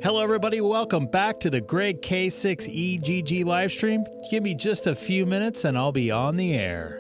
Hello, everybody. Welcome back to the Greg K6EGG live stream. Give me just a few minutes and I'll be on the air.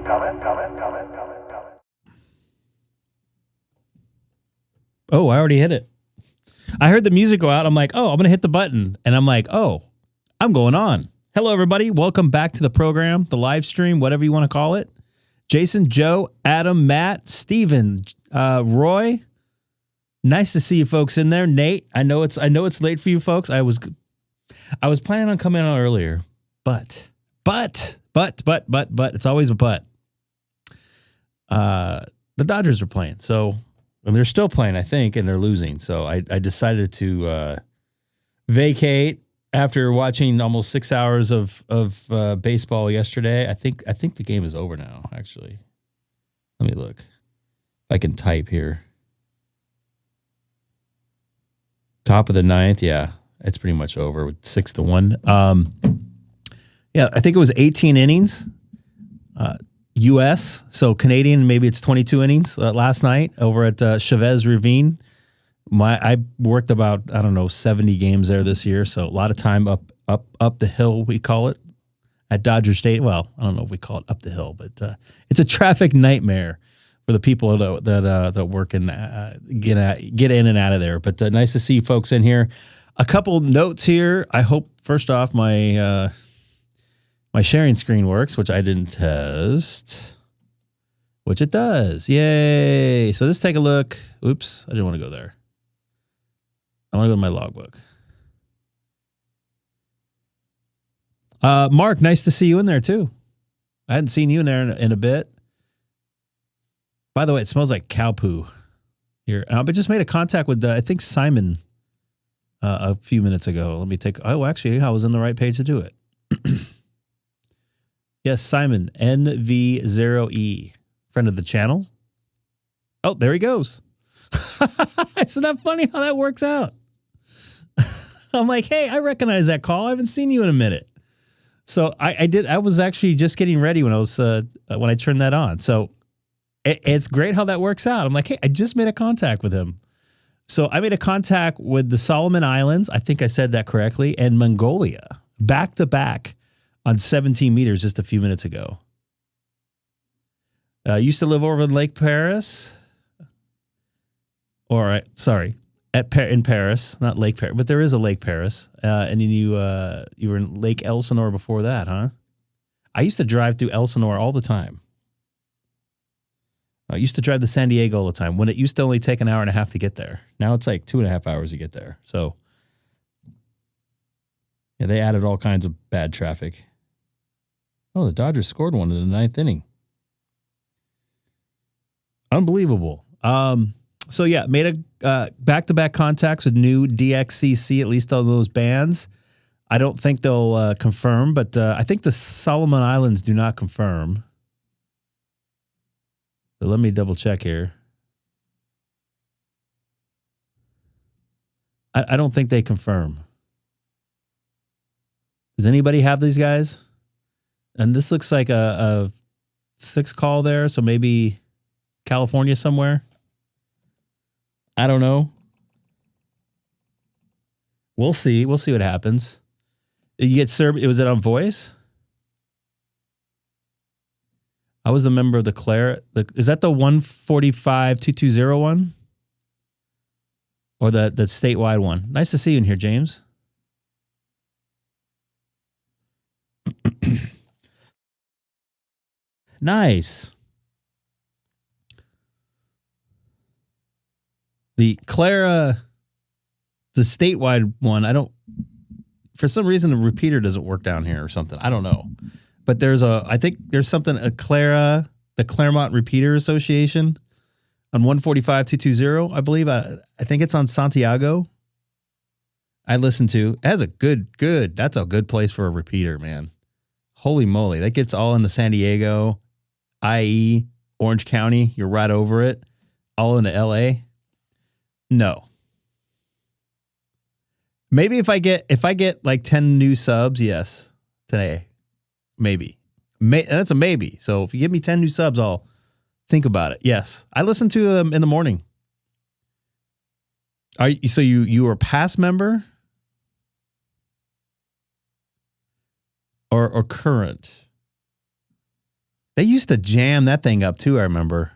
Comment. Oh, I already hit it. I heard the music go out. I'm like, oh, I'm going to hit the button. And I'm like, oh, I'm going on. Hello, everybody. Welcome back to the program, the live stream, whatever you want to call it. Jason, Joe, Adam, Matt, Steven, Roy. Nice to see you folks in there. Nate, I know it's late for you folks. I was planning on coming on earlier, but it's always a but. The Dodgers are playing, and they're still playing, I think, and they're losing. So I decided to vacate after watching almost 6 hours of baseball yesterday. I think the game is over now, actually. Let me look. If I can type here. Top of the ninth, yeah. It's pretty much over with 6-1. Yeah, I think it was 18 innings. U.S., so Canadian, maybe it's 22 innings last night over at Chavez Ravine. I worked about, 70 games there this year, so a lot of time up the hill, we call it, at Dodger Stadium. Well, I don't know if we call it up the hill, but it's a traffic nightmare for the people that work in, get in and out of there. But nice to see you folks in here. A couple notes here. I hope, first off, my sharing screen works, which I didn't test, which it does. Yay. So let's take a look. Oops, I didn't want to go there. I want to go to my logbook. Mark, nice to see you in there too. I hadn't seen you in there in a bit. By the way, it smells like cow poo here. I just made a contact with, I think, Simon a few minutes ago. Let me take, actually, I was in the right page to do it. Yes, Simon, NV0E, friend of the channel. Oh, there he goes. Isn't that funny how that works out? I'm like, hey, I recognize that call. I haven't seen you in a minute. So I was actually just getting ready when I turned that on. So it's great how that works out. I'm like, hey, I just made a contact with him. So I made a contact with the Solomon Islands. I think I said that correctly. And Mongolia, back to back. On 17 meters just a few minutes ago. Used to live over in Lake Paris. All right, sorry, in Paris, not Lake Paris, but there is a Lake Paris. And then you were in Lake Elsinore before that, huh? I used to drive through Elsinore all the time. I used to drive to San Diego all the time when it used to only take an hour and a half to get there. Now it's like 2.5 hours to get there. So yeah, they added all kinds of bad traffic. Oh, the Dodgers scored one in the 9th inning. Unbelievable. So yeah, made a back-to-back contacts with new DXCC, at least on those bands. I don't think they'll confirm, but I think the Solomon Islands do not confirm. So let me double check here. I don't think they confirm. Does anybody have these guys? And this looks like a 6 call there, so maybe California somewhere. I don't know. We'll see. We'll see what happens. You get served. Was it on voice? I was the member of the Claire. Is that the 145-220 or the statewide one? Nice to see you in here, James. Nice. The Clara, the statewide one, I don't, for some reason the repeater doesn't work down here or something. I don't know. But I think there's something, the Claremont Repeater Association on 145-220, I believe. I think it's on Santiago. I listened to. It has a that's a good place for a repeater, man. Holy moly. That gets all into San Diego, IE, Orange County. You're right over it. All into LA. No. Maybe if I get like 10 new subs, yes, today. Maybe. That's a maybe. So if you give me 10 new subs, I'll think about it. Yes. I listen to them in the morning. So you are a past member or current? They used to jam that thing up too, I remember.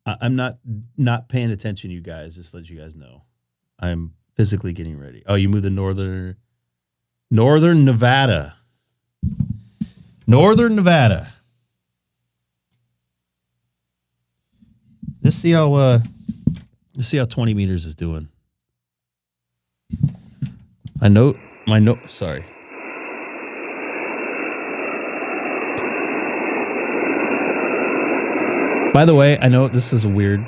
I'm not paying attention, you guys, just to let you guys know. I'm physically getting ready. Oh, you moved to Northern Nevada. Northern Nevada. Let's see how 20 meters is doing. Sorry. By the way, I know this is weird.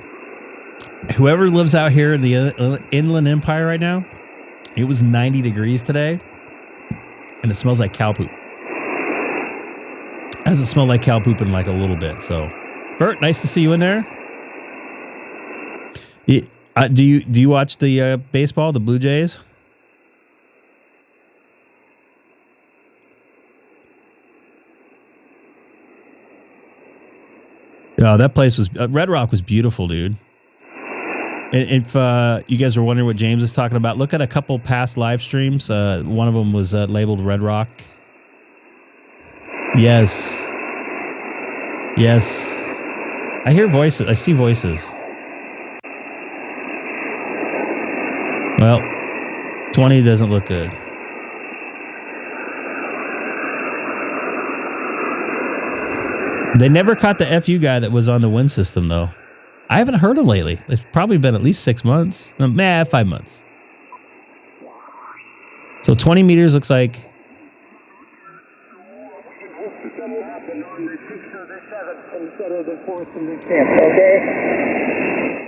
Whoever lives out here in the Inland Empire right now, it was 90 degrees today, and it smells like cow poop. It hasn't smelled like cow poop in like a little bit. So, Bert, nice to see you in there. Do you watch the baseball, the Blue Jays? Yeah, that place was Red Rock was beautiful, dude. And if you guys were wondering what James is talking about, look at a couple past live streams. One of them was labeled Red Rock. Yes. I hear voices. I see voices. Well, 20 doesn't look good. They never caught the FU guy that was on the win system, though. I haven't heard him lately. It's probably been at least 6 months. 5 months. So 20 meters looks like...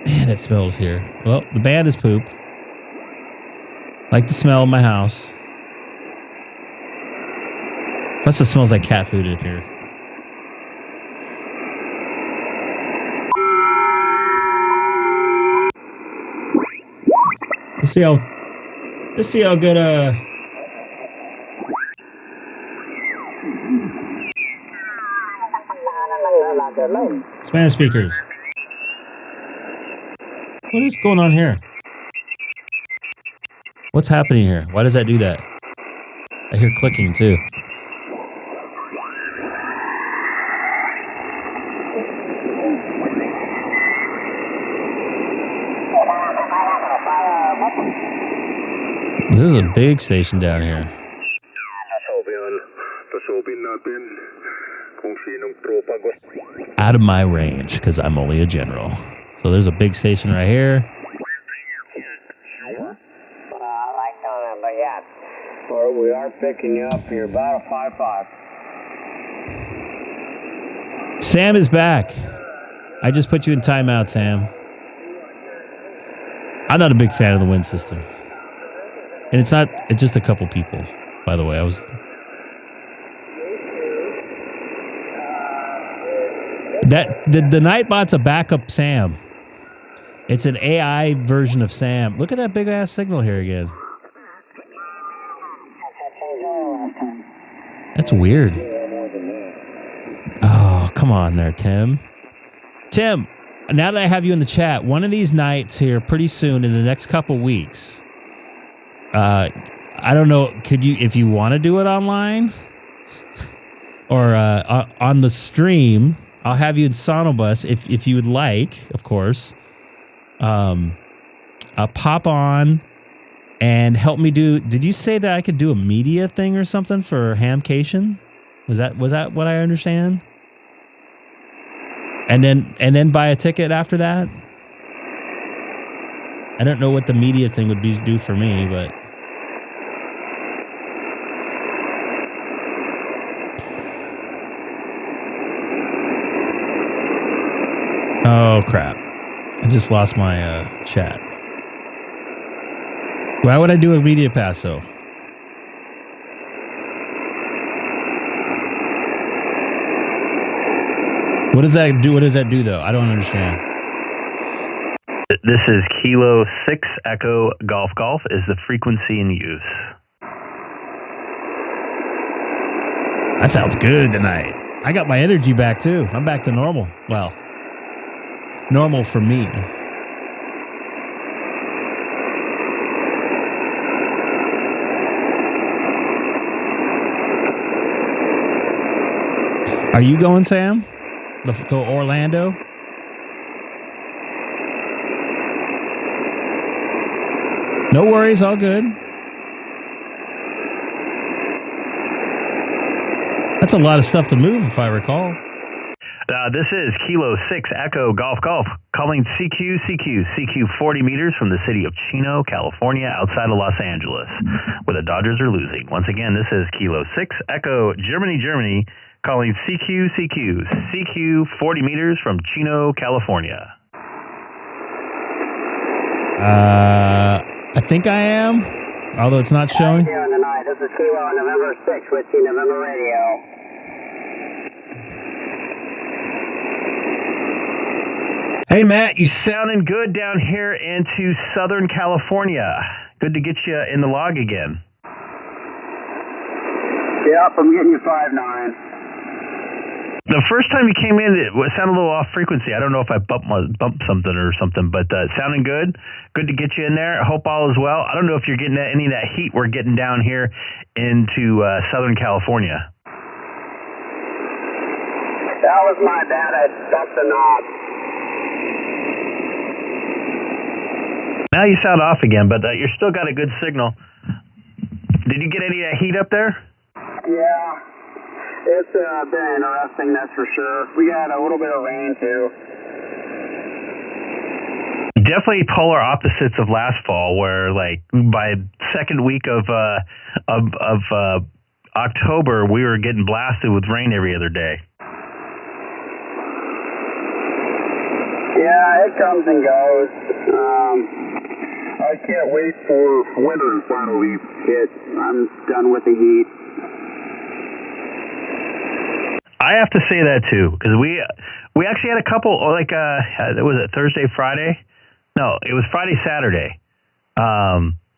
Man, it smells here. Well, the band is poop. Like the smell of my house. Plus it smells like cat food in here. Let's see how good Spanish speakers. What is going on here? What's happening here? Why does that do that? I hear clicking too. This is a big station down here. Out of my range, because I'm only a general. So there's a big station right here. We are picking you up here, about a 5.5. Sam is back. I just put you in timeout, Sam. I'm not a big fan of the wind system. And it's just a couple people, by the way. The Nightbot's a backup Sam. It's an AI version of Sam. Look at that big ass signal here again. That's weird. come on there, Tim. Tim, now that I have you in the chat, one of these nights here pretty soon in the next couple weeks, I don't know, could you, if you want to do it online or on the stream, I'll have you in Sonobus if you would like, of course. I'll pop on and help me do. Did you say that I could do a media thing or something for Hamcation? Was that what I understand? And then buy a ticket after that? I don't know what the media thing would do for me, but oh crap. I just lost my chat. Why would I do a media pass though? What does that do? What does that do though? I don't understand. This is Kilo 6 Echo Golf Golf is the frequency in use. That sounds good tonight. I got my energy back too. I'm back to normal. Well, normal for me. Are you going, Sam? To Orlando? No worries, all good. That's a lot of stuff to move, if I recall. This is Kilo 6 Echo Golf Golf calling CQ 40 meters from the city of Chino, California, outside of Los Angeles, where the Dodgers are losing. Once again, this is Kilo 6 Echo Germany, calling CQ 40 meters from Chino, California. I think I am, although it's not showing. How you doing tonight? This is Kilo November 6 with November Radio. Hey, Matt, you sounding good down here into Southern California. Good to get you in the log again. Yep, I'm getting you 5.9. The first time you came in, it sounded a little off frequency. I don't know if I bumped something or something, but sounding good. Good to get you in there. I hope all is well. I don't know if you're getting any of that heat we're getting down here into Southern California. That was my bad. I stuck the knob. Now you sound off again, but you're still got a good signal. Did you get any of that heat up there? Yeah. It's been interesting, that's for sure. We got a little bit of rain, too. Definitely polar opposites of last fall, where, like, by second week of October, we were getting blasted with rain every other day. Yeah, it comes and goes. I can't wait for winter to finally hit. I'm done with the heat. I have to say that too, because we actually had a couple, like was it Thursday, Friday? No, it was Friday, Saturday.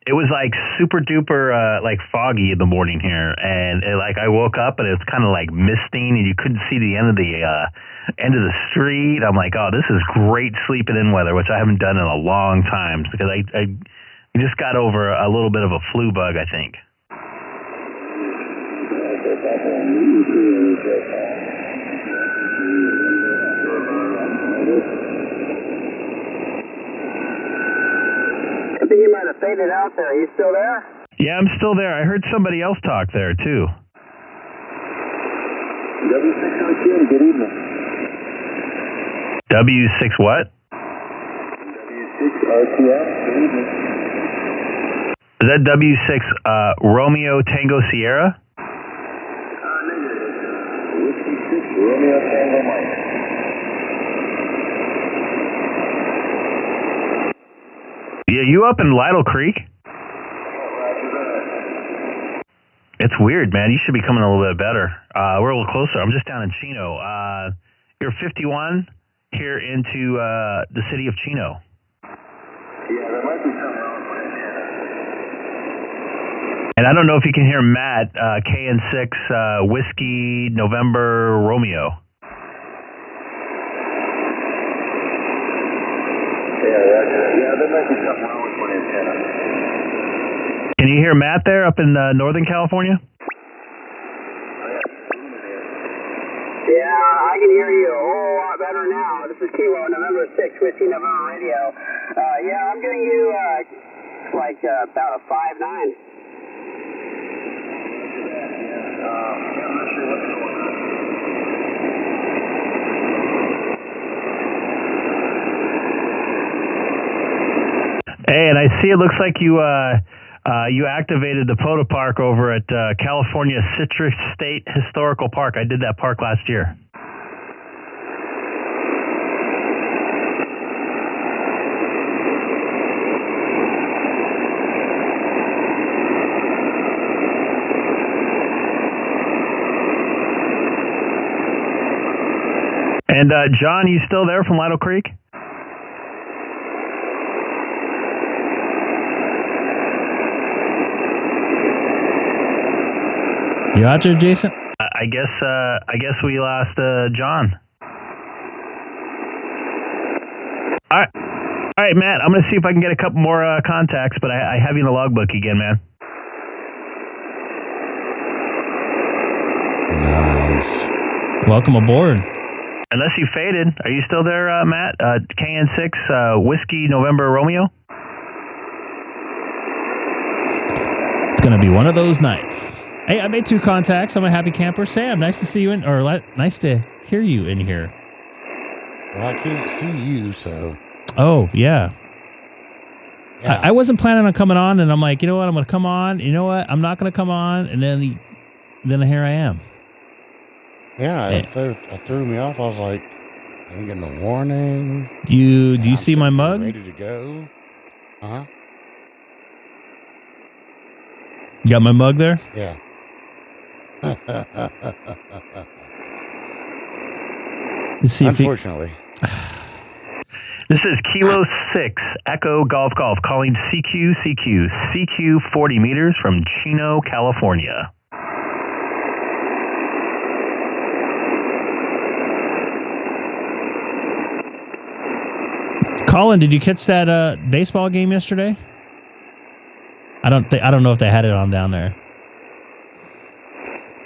It was like super duper like foggy in the morning here, and like I woke up and it was kind of like misting, and you couldn't see the end of the street. I'm like, oh, this is great sleeping in weather, which I haven't done in a long time because I just got over a little bit of a flu bug, I think. I think you might have faded out there. Are you still there? Yeah, I'm still there. I heard somebody else talk there, too. W6RTM, good evening. W6 what? W6RTM, good evening. Is that W6 Romeo Tango Sierra? Negative. Whiskey 6, Romeo Tango Mike. Yeah, you up in Lytle Creek? It's weird, man. You should be coming a little bit better. We're a little closer. I'm just down in Chino. You're 51 here into the city of Chino. Yeah, there might be something wrong with my antenna. And I don't know if you can hear Matt, KN6 Whiskey November Romeo. Yeah, there might be something wrong with my antenna. Can you hear Matt there up in Northern California? Yeah, I can hear you a whole lot better now. This is Kilo November 6, Whiskey November Radio. Yeah, I'm getting you about a 5.9. I'm not sure what's going on. Hey, and I see it looks like you activated the Photo Park over at California Citrus State Historical Park. I did that park last year. And John, you still there from Lido Creek? You out there, Jason? I guess we lost John. All right, Matt. I'm going to see if I can get a couple more contacts, but I have you in the logbook again, man. Nice. Welcome aboard. Unless you faded, are you still there, Matt? KN6 Whiskey November Romeo. It's going to be one of those nights. Hey, I made 2 contacts. I'm a happy camper. Sam, nice to see you nice to hear you in here. Well, I can't see you, so. Oh, yeah. Yeah. I wasn't planning on coming on, and I'm like, you know what? I'm going to come on. You know what? I'm not going to come on, and then here I am. Yeah, it threw me off. I was like, I didn't get no warning. Do you see my mug? Ready to go. Uh-huh. You got my mug there? Yeah. Let's see Unfortunately. This is Kilo 6 Echo Golf calling CQ 40 meters from Chino, California. Colin, did you catch that baseball game yesterday? I don't know if they had it on down there.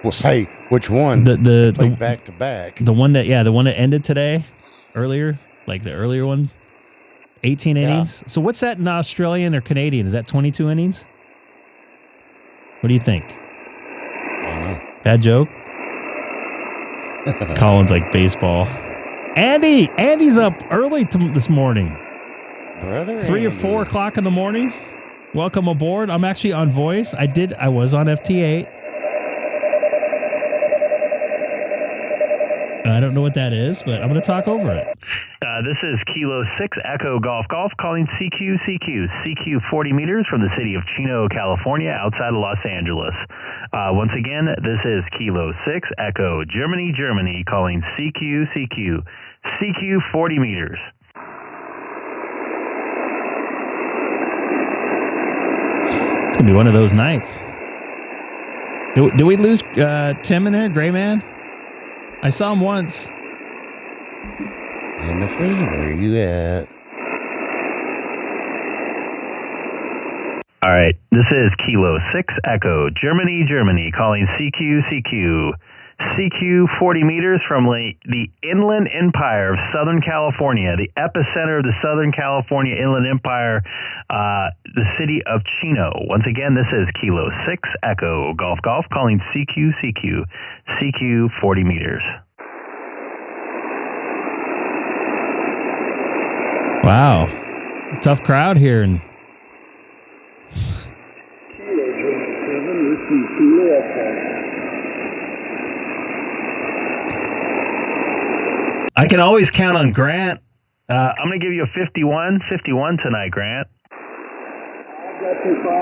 Well, hey, which one? The back to back. The one that ended today, earlier, like the earlier one, 18 innings. So what's that in Australian or Canadian? Is that 22 innings? What do you think? I don't know. Bad joke. Colin's like baseball. Andy's up early this morning. Brother 3 or 4 o'clock in the morning. Welcome aboard. I'm actually on voice. I was on FT8. I don't know what that is, but I'm going to talk over it. This is Kilo 6 Echo Golf calling CQ 40 meters from the city of Chino, California, outside of Los Angeles. Once again, this is Kilo 6 Echo Germany calling CQ 40 meters. It's going to be one of those nights. Did we lose Tim in there, Gray Man? I saw him once. Timothy, where are you at? All right, this is Kilo 6 Echo Germany calling CQ 40 meters from the Inland Empire of Southern California, the epicenter of the Southern California Inland Empire, the city of Chino. Once again, this is Kilo 6 Echo Golf calling CQ 40 meters. Wow. Tough crowd here. And I can always count on Grant. I'm going to give you a 51 tonight, Grant. I've got you 5-5. I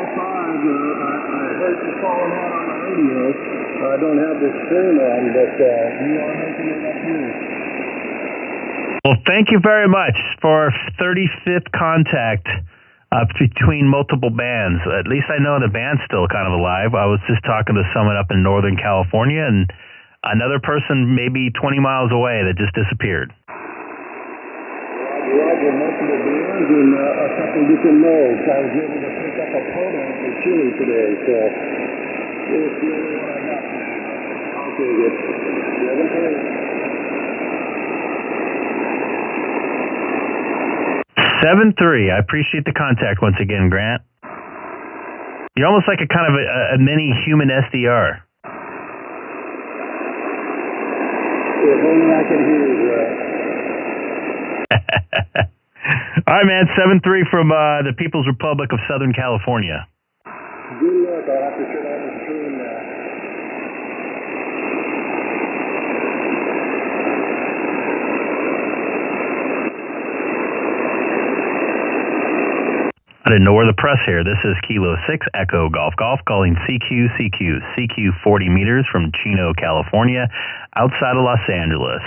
heard you calling out on the radio. I don't have the screen on, but you are making it up here. Well, thank you very much for 35th contact between multiple bands. At least I know the band's still kind of alive. I was just talking to someone up in Northern California and another person maybe 20 miles away that just disappeared. Roger Roger, multiple beers and a couple different molds. I was able to pick up a photo for Chile today, so it's the only one I got. Okay, good. 7-3. I appreciate the contact once again, Grant. You're almost like a kind of a mini human SDR. If only I can hear you, All right, man. 7-3 from the People's Republic of Southern California. Good luck. I'll have to turn on the stream now. I didn't know where the press here. This is Kilo 6 Echo Golf Golf calling CQ 40 meters from Chino, California, outside of Los Angeles.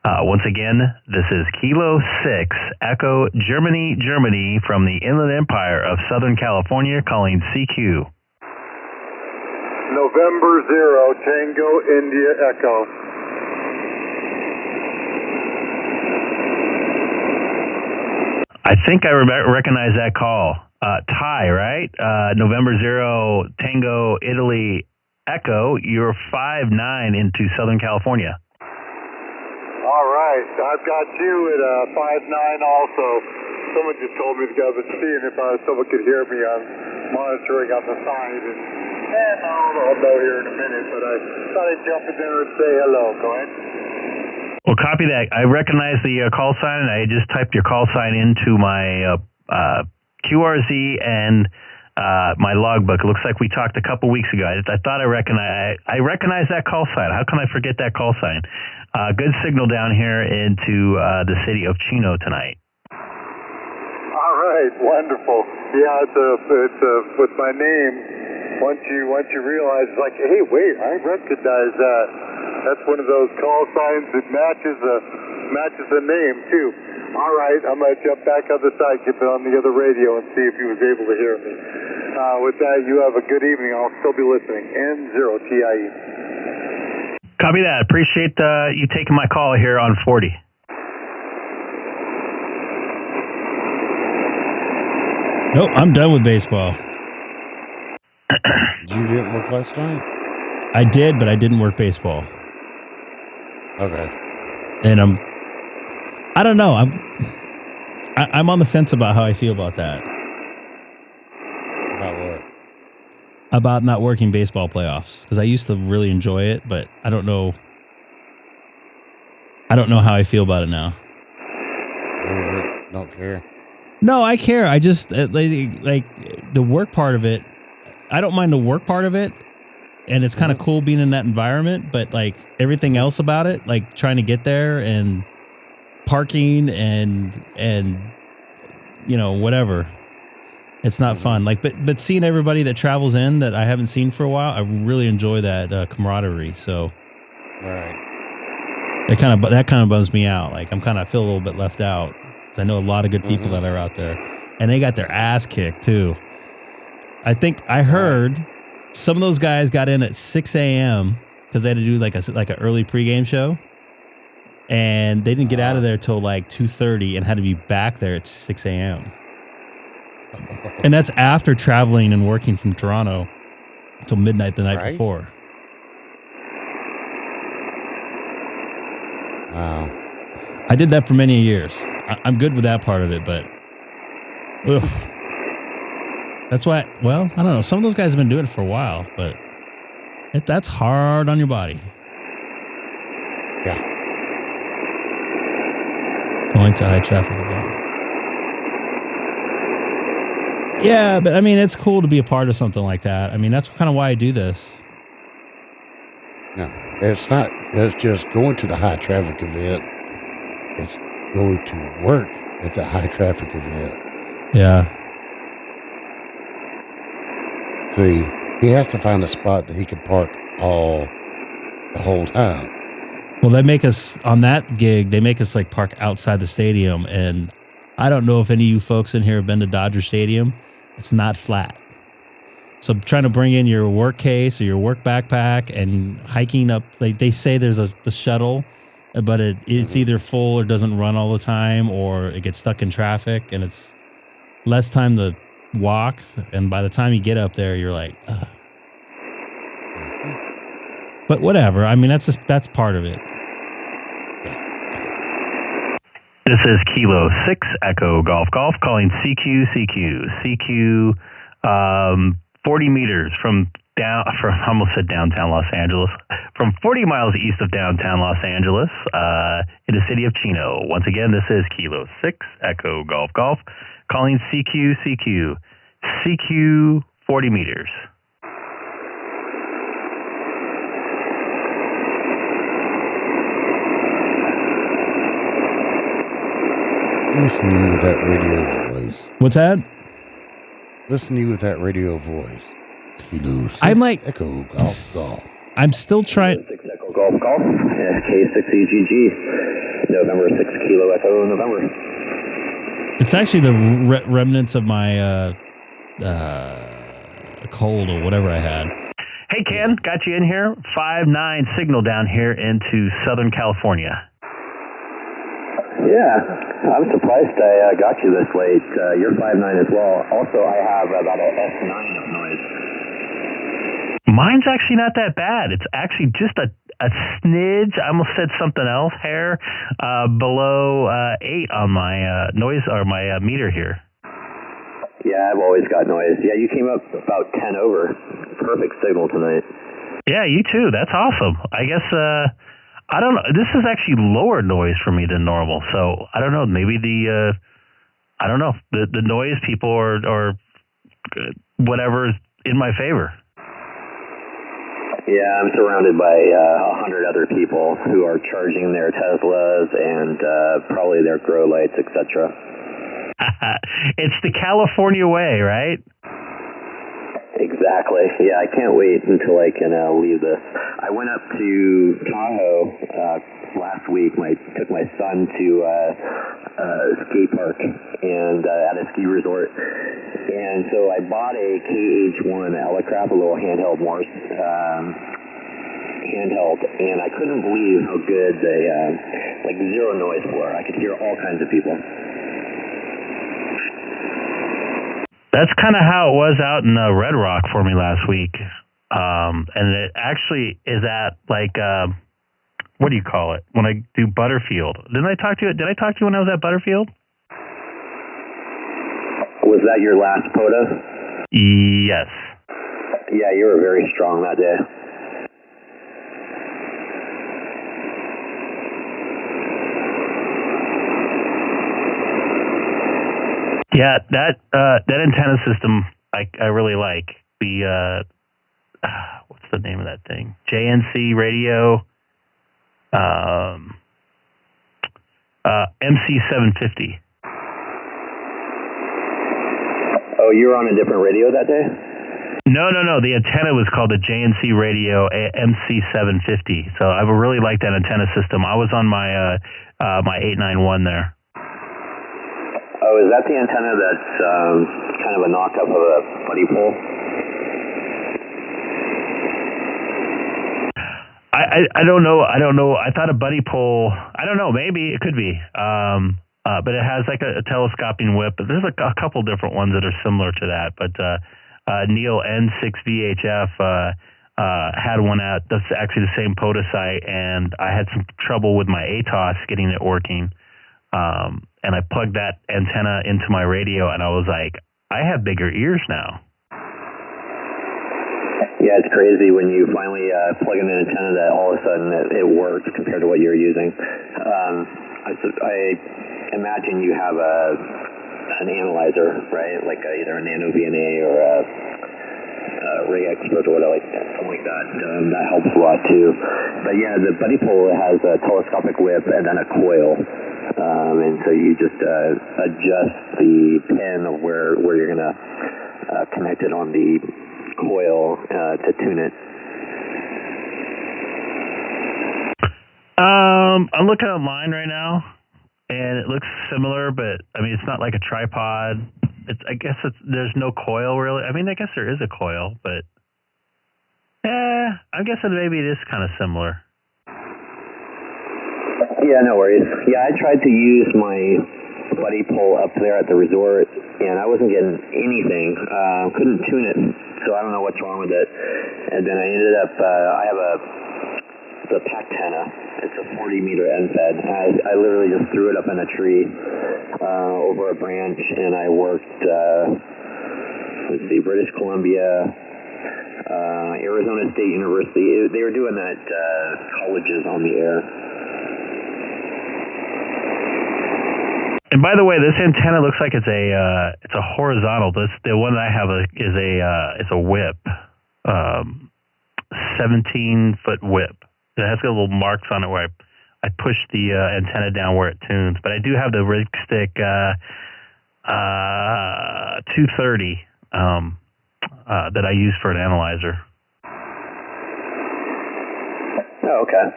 Once again, this is Kilo 6 Echo Germany from the Inland Empire of Southern California calling CQ. November 0 Tango India Echo. I think I recognize that call. Ty, right? November 0 Tango Italy Echo. You're 5'9" into Southern California. All right, I've got you at 5'9" also. Someone just told me to go to see if someone could hear me on monitoring on the side. And I'll know here in a minute, but I thought I'd jump in there and say hello. Go ahead. Well, copy that. I recognize the call sign, and I just typed your call sign into my QRZ and my logbook. It looks like we talked a couple weeks ago. I thought I recognize that call sign. How can I forget that call sign? Good signal down here into the city of Chino tonight. All right, wonderful. Yeah, it's with my name. Once you realize, it's like, hey, wait, I recognize that. That's one of those call signs that matches the name too. All right, I'm gonna jump back on the side, get on the other radio, and see if he was able to hear me. With that, you have a good evening. I'll still be listening. N0TIE. Copy that. Appreciate you taking my call here on 40. Nope, I'm done with baseball. You didn't work last night? I did, but I didn't work baseball. Okay. And I don't know. I'm on the fence about how I feel about that. About what? About not working baseball playoffs, because I used to really enjoy it, but I don't know how I feel about it now. Over it. Don't care. No, I care. I just like the work part of it. I don't mind the work part of it, and it's kind of cool being in that environment, but like everything else about it, like trying to get there and parking and you know, whatever. It's not fun. Like, but seeing everybody that travels in that I haven't seen for a while, I really enjoy that camaraderie. So, right. that kind of bums me out. Like, I feel a little bit left out, because I know a lot of good people that are out there, and they got their ass kicked too. I think I heard some of those guys got in at 6 a.m. because they had to do like an early pregame show, and they didn't get out of there till like 2:30 and had to be back there at 6 a.m. And that's after traveling and working from Toronto until midnight the night before. Wow. I did that for many years. I'm good with that part of it, but ugh. That's why, well, I don't know. Some of those guys have been doing it for a while, but that's hard on your body. Yeah. Going to high traffic event. Yeah, but I mean, it's cool to be a part of something like that. I mean, that's kind of why I do this. No, it's not. It's just going to the high traffic event. It's going to work at the high traffic event. Yeah. See, he has to find a spot that he can park the whole time. Well, they make us, on that gig, they make us like park outside the stadium. And I don't know if any of you folks in here have been to Dodger Stadium. It's not flat. So trying to bring in your work case or your work backpack and hiking up, like they say there's the shuttle but it's either full or doesn't run all the time, or it gets stuck in traffic, and it's less time to walk. And by the time you get up there, you're like, ugh. But whatever. I mean, that's part of it. This is Kilo 6 Echo Golf Golf calling CQ 40 meters from I almost said downtown Los Angeles, from 40 miles east of downtown Los Angeles, in the city of Chino. Once again, this is Kilo 6 Echo Golf Golf calling CQ 40 meters. Listen to you with that radio voice. What's that? Listen to you with that radio voice. Kilo 6 I'm like Echo Golf Golf. I'm still trying. 6 Echo Golf Golf. K6EGG. November 6 Kilo Echo November. It's actually the remnants of my cold or whatever I had. Hey, Ken, got you in here. 5-9 signal down here into Southern California. Yeah, I'm surprised I got you this late. You're 5'9" as well. Also, I have about an S9 of noise. Mine's actually not that bad. It's actually just a smidge. I almost said something else, hair, below 8 on my noise or my meter here. Yeah, I've always got noise. Yeah, you came up about 10 over. Perfect signal tonight. Yeah, you too. That's awesome. I guess, I don't know. This is actually lower noise for me than normal. So I don't know. Maybe I don't know. The noise people or whatever is in my favor. Yeah, I'm surrounded by 100 other people who are charging their Teslas and probably their grow lights, etc. It's the California way, right? Exactly. Yeah, I can't wait until I can leave this. I went up to Tahoe last week. Took my son to a skate park and at a ski resort. And so I bought a KH1 Elecrap, a little handheld Morse handheld, and I couldn't believe how good the like zero noise were. I could hear all kinds of people. That's kind of how it was out in Red Rock for me last week. And it actually is at like, what do you call it? When I do Butterfield. Did I talk to you when I was at Butterfield? Was that your last POTA? Yes. Yeah, you were very strong that day. Yeah, that antenna system I really like. The what's the name of that thing? JNC radio, MC-750. Oh, you were on a different radio that day? No. The antenna was called the JNC radio MC-750. So I really like that antenna system. I was on my my 891 there. Oh, is that the antenna that's kind of a knockup of a buddy pole? I don't know. I thought a buddy pole. I don't know. Maybe it could be. But it has like a telescoping whip. But there's a couple different ones that are similar to that. But Neil N6VHF had one at that's actually the same POTA site, and I had some trouble with my ATOS getting it working. And I plugged that antenna into my radio, and I was like, I have bigger ears now. Yeah, it's crazy when you finally plug in an antenna that all of a sudden it works compared to what you're using. I imagine you have an analyzer, right? Like either a Nano VNA or a Ray Expert or whatever, something like that. That helps a lot too. But yeah, the buddy pole has a telescopic whip and then a coil. And so you just adjust the pin of where you're going to connect it on the coil to tune it. I'm looking online right now, and it looks similar, but I mean, it's not like a tripod. There's no coil really. I mean, I guess there is a coil, but I'm guessing maybe it is kind of similar. Yeah, no worries. Yeah, I tried to use my buddy pole up there at the resort, and I wasn't getting anything. Couldn't tune it, so I don't know what's wrong with it. And then I ended up, I have the Pactana. It's a 40-meter end fed. I literally just threw it up in a tree over a branch, and I worked, let's see, British Columbia, Arizona State University. They were doing that colleges on the air. And by the way, this antenna looks like it's a horizontal. The one that I have is a whip, 17-foot whip. It has got little marks on it where I push the antenna down where it tunes. But I do have the rig stick 230 that I use for an analyzer. Oh, okay.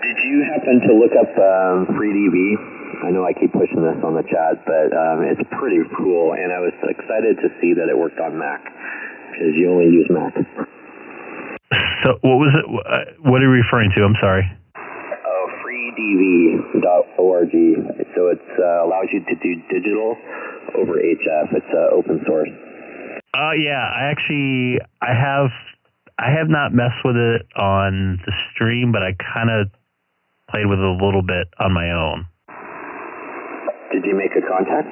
Did you happen to look up FreeDB? I know I keep pushing this on the chat, but it's pretty cool, and I was excited to see that it worked on Mac, because you only use Mac. So what was it? What are you referring to? I'm sorry. Oh, freedv.org. So it allows you to do digital over HF. It's open source. Yeah, I have not messed with it on the stream, but I kind of played with it a little bit on my own. Did you make a contact?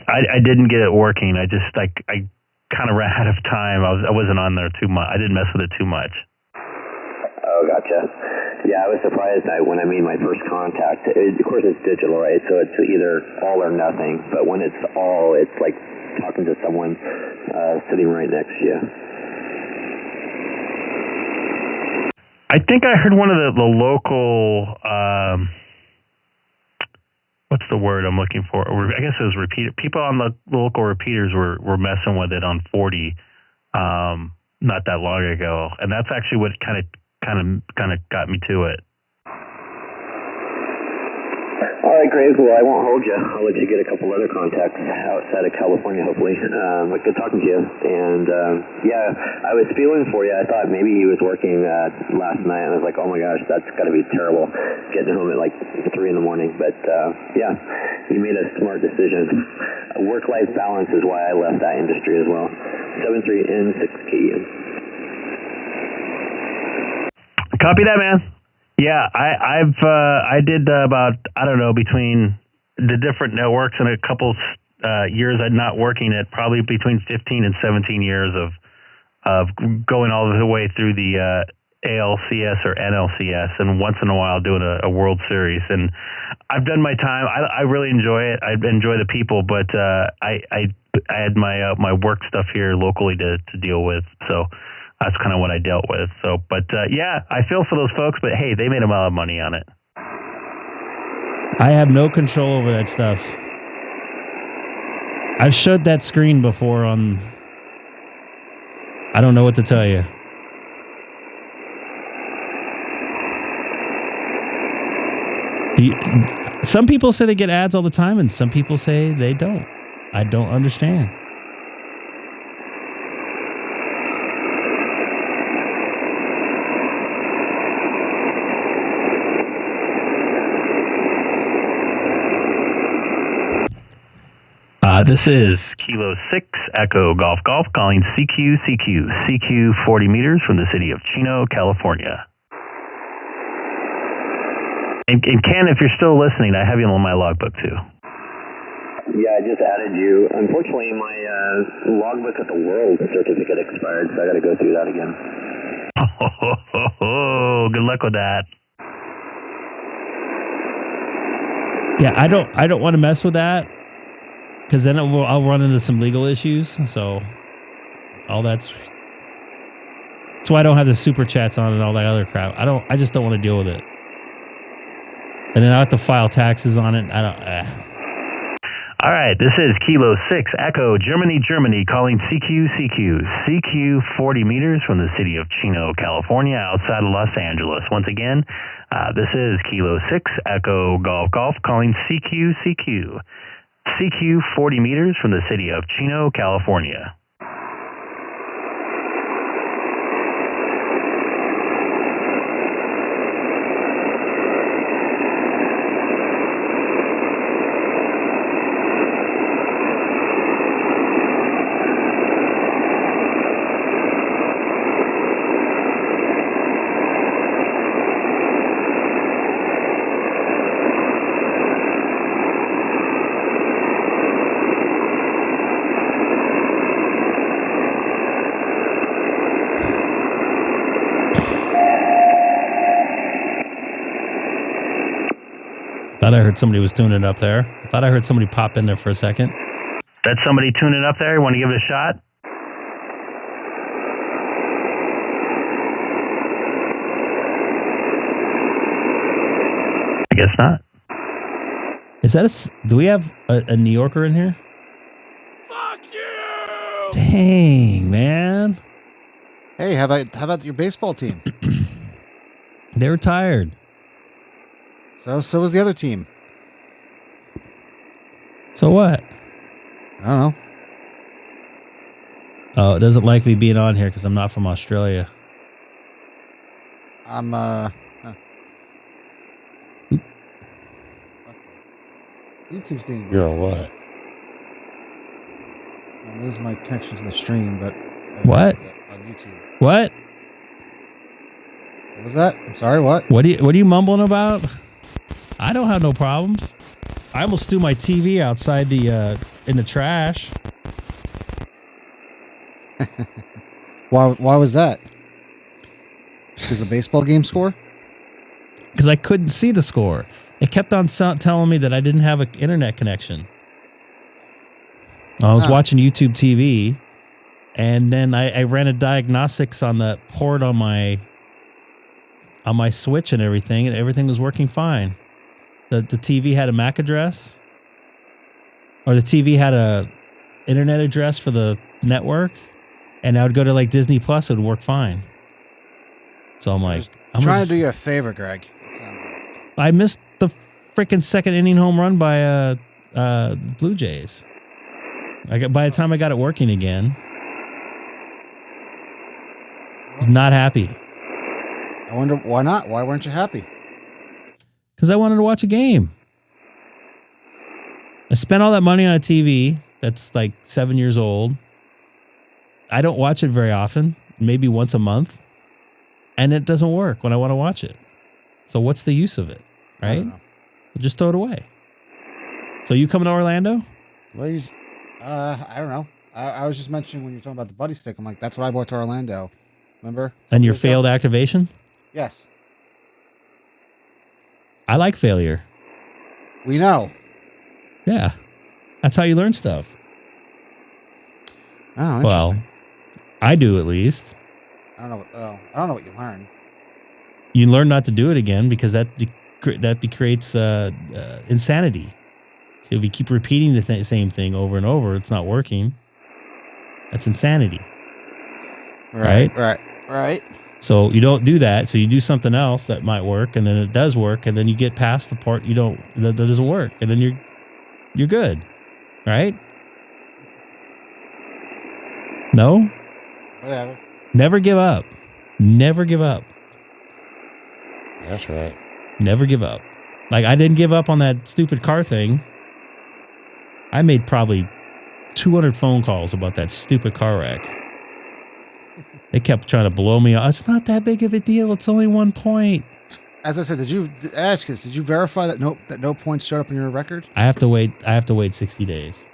I didn't get it working. I kind of ran out of time. I wasn't on there too much. I didn't mess with it too much. Oh, gotcha. Yeah, I was surprised when I made my first contact. Of course, it's digital, right? So it's either all or nothing. But when it's all, it's like talking to someone sitting right next to you. I think I heard one of the local, what's the word I'm looking for? I guess it was repeater. People on the local repeaters were messing with it on 40 not that long ago, and that's actually what kind of got me to it. All right, great. Well, I won't hold you. I'll let you get a couple other contacts outside of California, hopefully. Good talking to you. And, yeah, I was feeling for you. I thought maybe he was working last night, and I was like, oh, my gosh, that's got to be terrible, getting home at like 3 in the morning. But, yeah, you made a smart decision. Work-life balance is why I left that industry as well. 73N6KN. Copy that, man. Yeah, I did about, I don't know, between the different networks and a couple years I'm not working it, probably between 15 and 17 years of going all the way through the ALCS or NLCS, and once in a while doing a World Series. And I've done my time. I really enjoy it. I enjoy the people, but I had my work stuff here locally to deal with, so that's kind of what I dealt with. So, but yeah, I feel for those folks, but hey, they made a lot of money on it. I have no control over that stuff. I've showed that screen before on, I don't know what to tell you. Some people say they get ads all the time, and some people say they don't. I don't understand. This is Kilo 6 Echo Golf Golf calling CQ 40 meters from the city of Chino, California. And Ken, if you're still listening, I have you on my logbook too. Yeah, I just added you. Unfortunately, my logbook at the World certificate expired, so I got to go through that again. Oh, good luck with that. Yeah, I don't want to mess with that, because then I'll run into some legal issues. So that's why I don't have the super chats on and all that other crap. I just don't want to deal with it. And then I have to file taxes on it. All right, this is Kilo 6 Echo Germany calling CQ 40 meters from the city of Chino, California, outside of Los Angeles. Once again, this is Kilo 6 Echo Golf calling CQ 40 meters from the city of Chino, California. Thought I heard somebody was tuning up there. I thought I heard somebody pop in there for a second. That's somebody tuning up there? You want to give it a shot? I guess not. Is that do we have a New Yorker in here? Fuck you! Dang, man. Hey, how about your baseball team? They were tired. So was the other team. So what? I don't know. Oh, it doesn't like me being on here because I'm not from Australia. I'm YouTube's being You're a what? I'm losing my connection to the stream, but What? on YouTube. What? What was that? I'm sorry, what? What are you mumbling about? I don't have no problems. I almost threw my TV outside the in the trash. Why was that? Because the baseball game score? Because I couldn't see the score. It kept on telling me that I didn't have an internet connection. I was watching YouTube TV, and then I ran a diagnostics on the port on my Switch and everything was working fine. The TV had a MAC address, or the TV had a internet address for the network, and I would go to like Disney Plus, it would work fine. So I'm like, I'm trying to do you a favor, Greg. It sounds like. I missed the freaking second inning home run by Blue Jays. By the time I got it working again, I was not happy. I wonder why not? Why weren't you happy? Because I wanted to watch a game. I spent all that money on a TV that's like 7 years old. I don't watch it very often, maybe once a month, and it doesn't work when I want to watch it. So what's the use of it, right? Just throw it away. So you coming to Orlando? Ladies, I don't know. I was just mentioning when you were talking about the buddy stick. I'm like, that's what I bought to Orlando. Remember? And your failed activation? Yes. I like failure. We know. Yeah. That's how you learn stuff. Oh, interesting. Well, I do at least. I don't know what you learn. You learn not to do it again because that creates insanity. So if you keep repeating the same thing over and over, it's not working. That's insanity. Right. So you don't do that. So you do something else that might work, and then it does work, and then you get past the part that doesn't work, and then you're good, right? No. Whatever. Never give up. Never give up. that's right. Never give up. Like I didn't give up on that stupid car thing. I made probably 200 phone calls about that stupid car wreck. They kept trying to blow me off. It's not that big of a deal. It's only 1 point. As I said, did you verify that no points showed up in your record? I have to wait 60 days.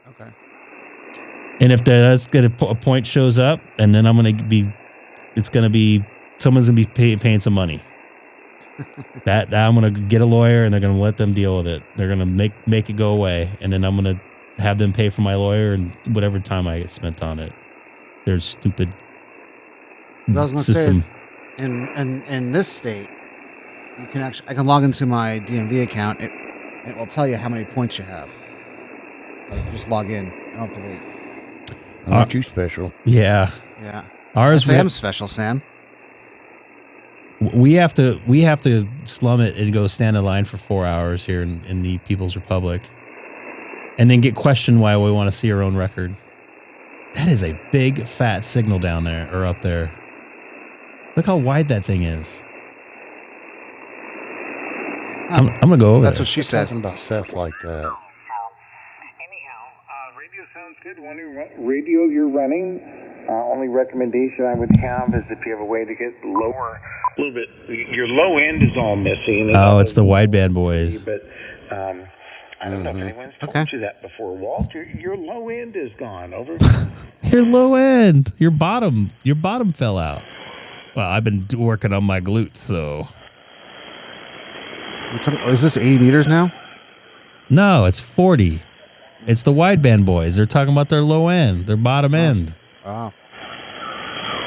Okay. And if a point shows up, and then someone's gonna be paying some money. that I'm gonna get a lawyer, and they're gonna let them deal with it. They're gonna make it go away, and then I'm gonna have them pay for my lawyer and whatever time I get spent on it. Their stupid I was gonna system. say, in this state, you can I can log into my DMV account. It will tell you how many points you have. Like, just log in. I don't have to wait. Aren't you special? Yeah. Yeah. Ours. Sam's special, Sam. We have to slum it and go stand in line for 4 hours here in the People's Republic, and then get questioned why we want to see our own record. That is a big fat signal down there or up there. Look how wide that thing is. I'm gonna go over. That's there. what she said. Talking about Seth like that. Radio sounds good. Wonder what radio you're running. Only recommendation I would have is if you have a way to get lower a little bit. Your low end is all missing. Oh, it's the wideband boys. But I don't know if anyone's told you that before, Walt. Your low end is gone. Over. Your low end. Your bottom fell out. Well, I've been working on my glutes, so. Is this 80 meters now? No, it's 40. It's the wideband boys. They're talking about their low end, their bottom end. Oh.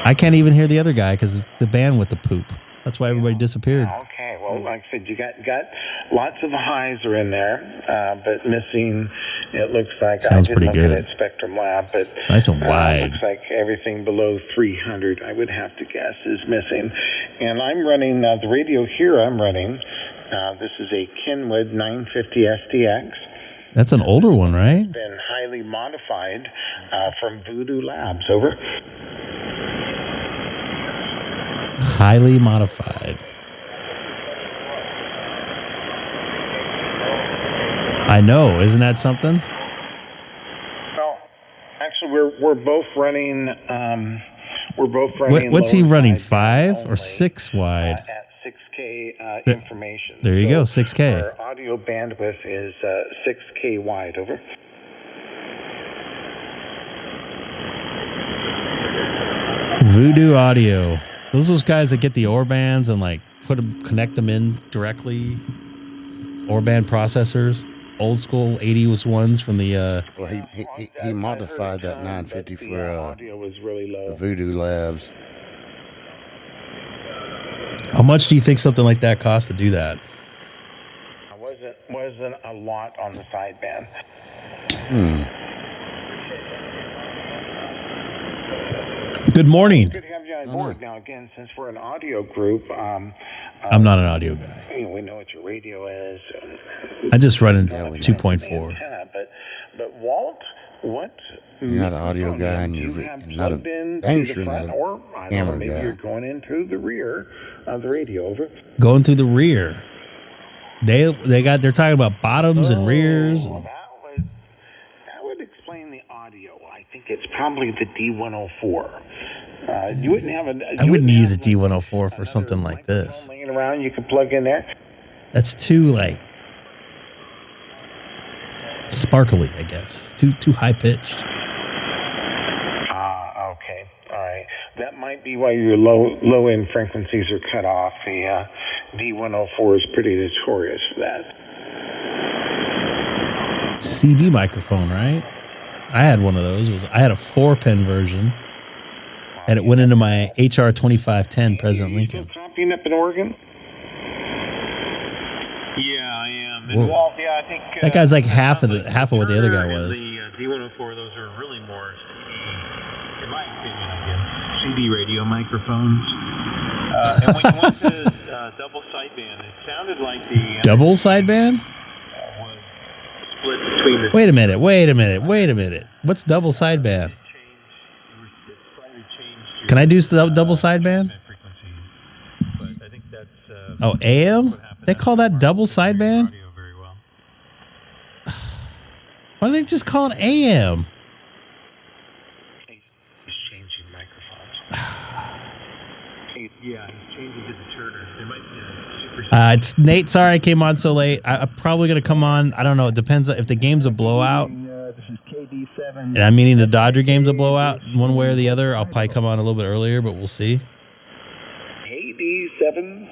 I can't even hear the other guy because the bandwidth the poop. That's why everybody disappeared. Okay, well, like I said, you got lots of the highs are in there, but missing. It looks like Sounds I did pretty look good. at Spectrum Lab, but It's nice and wide. looks like everything below 300, I would have to guess, is missing. And I'm running the radio here. I'm running. This is a Kenwood 950 SDX. That's an older one, right? Been highly modified from Voodoo Labs. Over. Highly modified. I know. Isn't that something? Well, actually, we're both running. We're both running. What's he lower running? side 5 or 6 wide? At 6K information. There you go, 6K. Our audio bandwidth is 6K wide. Over. Voodoo Audio. Those guys that get the OR bands and like connect them in directly. It's OR band processors, old school 80s ones from the. Well, he modified that 950 for audio was really low. the Voodoo Labs. How much do you think something like that costs to do that? Wasn't a lot on the sideband. Good morning. Good to have you on board. Now, again, since we're an audio group, I'm not an audio guy. we know what your radio is. I just run in Antenna, 2.4. but Walt, what? You're not an audio guy, and you're not a dang sure not or I don't know, camera maybe guy. you're going in through the rear of the radio. Over. Going through the rear. They're talking about bottoms and rears. Well, that would explain the audio. I think it's probably the D104. You wouldn't have I wouldn't use a D104 for something like this. Laying around, you can plug in there. That's too like sparkly, I guess. Too high pitched. Okay. All right. That might be why your low end frequencies are cut off. The D104 is pretty notorious for that. CB microphone, right? I had one of those. I had a 4-pin version, and it went into my HR 2510 President Lincoln. Still copying up in Oregon? Yeah, I am. Whoa. And Walt, yeah, I think That guy's like half of what the other guy was. The D104, those are really more CD, in my opinion, again, CD radio microphones. And when you went to double sideband, it sounded like the Double sideband? was split between the. Wait a minute. What's double sideband? Can I do double sideband? But I think that's. Oh, AM? They call that double sideband? Very well. Why don't they just call it AM? He's changing microphones. Yeah, he's changing to the Turner. There might be a super. It's Nate. Sorry I came on so late. I'm probably going to come on. I don't know. It depends. If the game's a blowout, This is KD7. and I'm meaning the Dodger game's a blowout, one way or the other, I'll probably come on a little bit earlier, but we'll see. KD7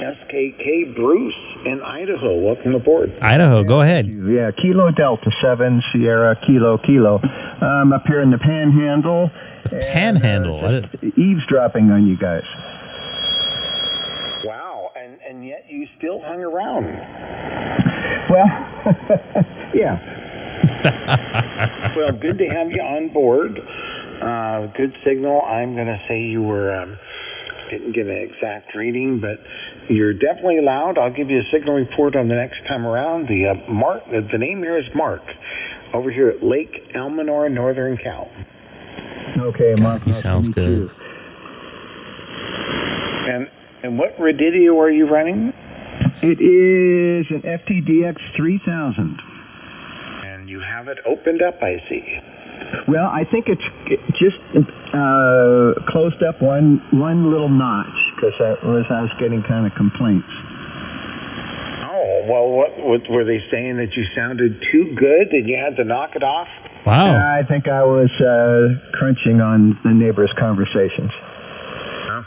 SKK Bruce in Idaho. Welcome aboard. Idaho, go ahead. Yeah, Kilo Delta 7 Sierra Kilo. I'm up here in the Panhandle. Panhandle. Just eavesdropping on you guys. Wow, and yet you still hung around. Well, yeah. Well, good to have you on board. Good signal. I'm going to say you were, didn't get an exact reading, but you're definitely loud. I'll give you a signal report on the next time around. The name here is Mark, over here at Lake Elminor, Northern Cal. Okay, Mark. He sounds good. And what radio are you running? It is an FTDX 3000. And you have it opened up, I see. Well, I think it's just closed up one little notch because I was getting kind of complaints. Oh, well, what were they saying, that you sounded too good and you had to knock it off? Wow. I think I was crunching on the neighbors' conversations.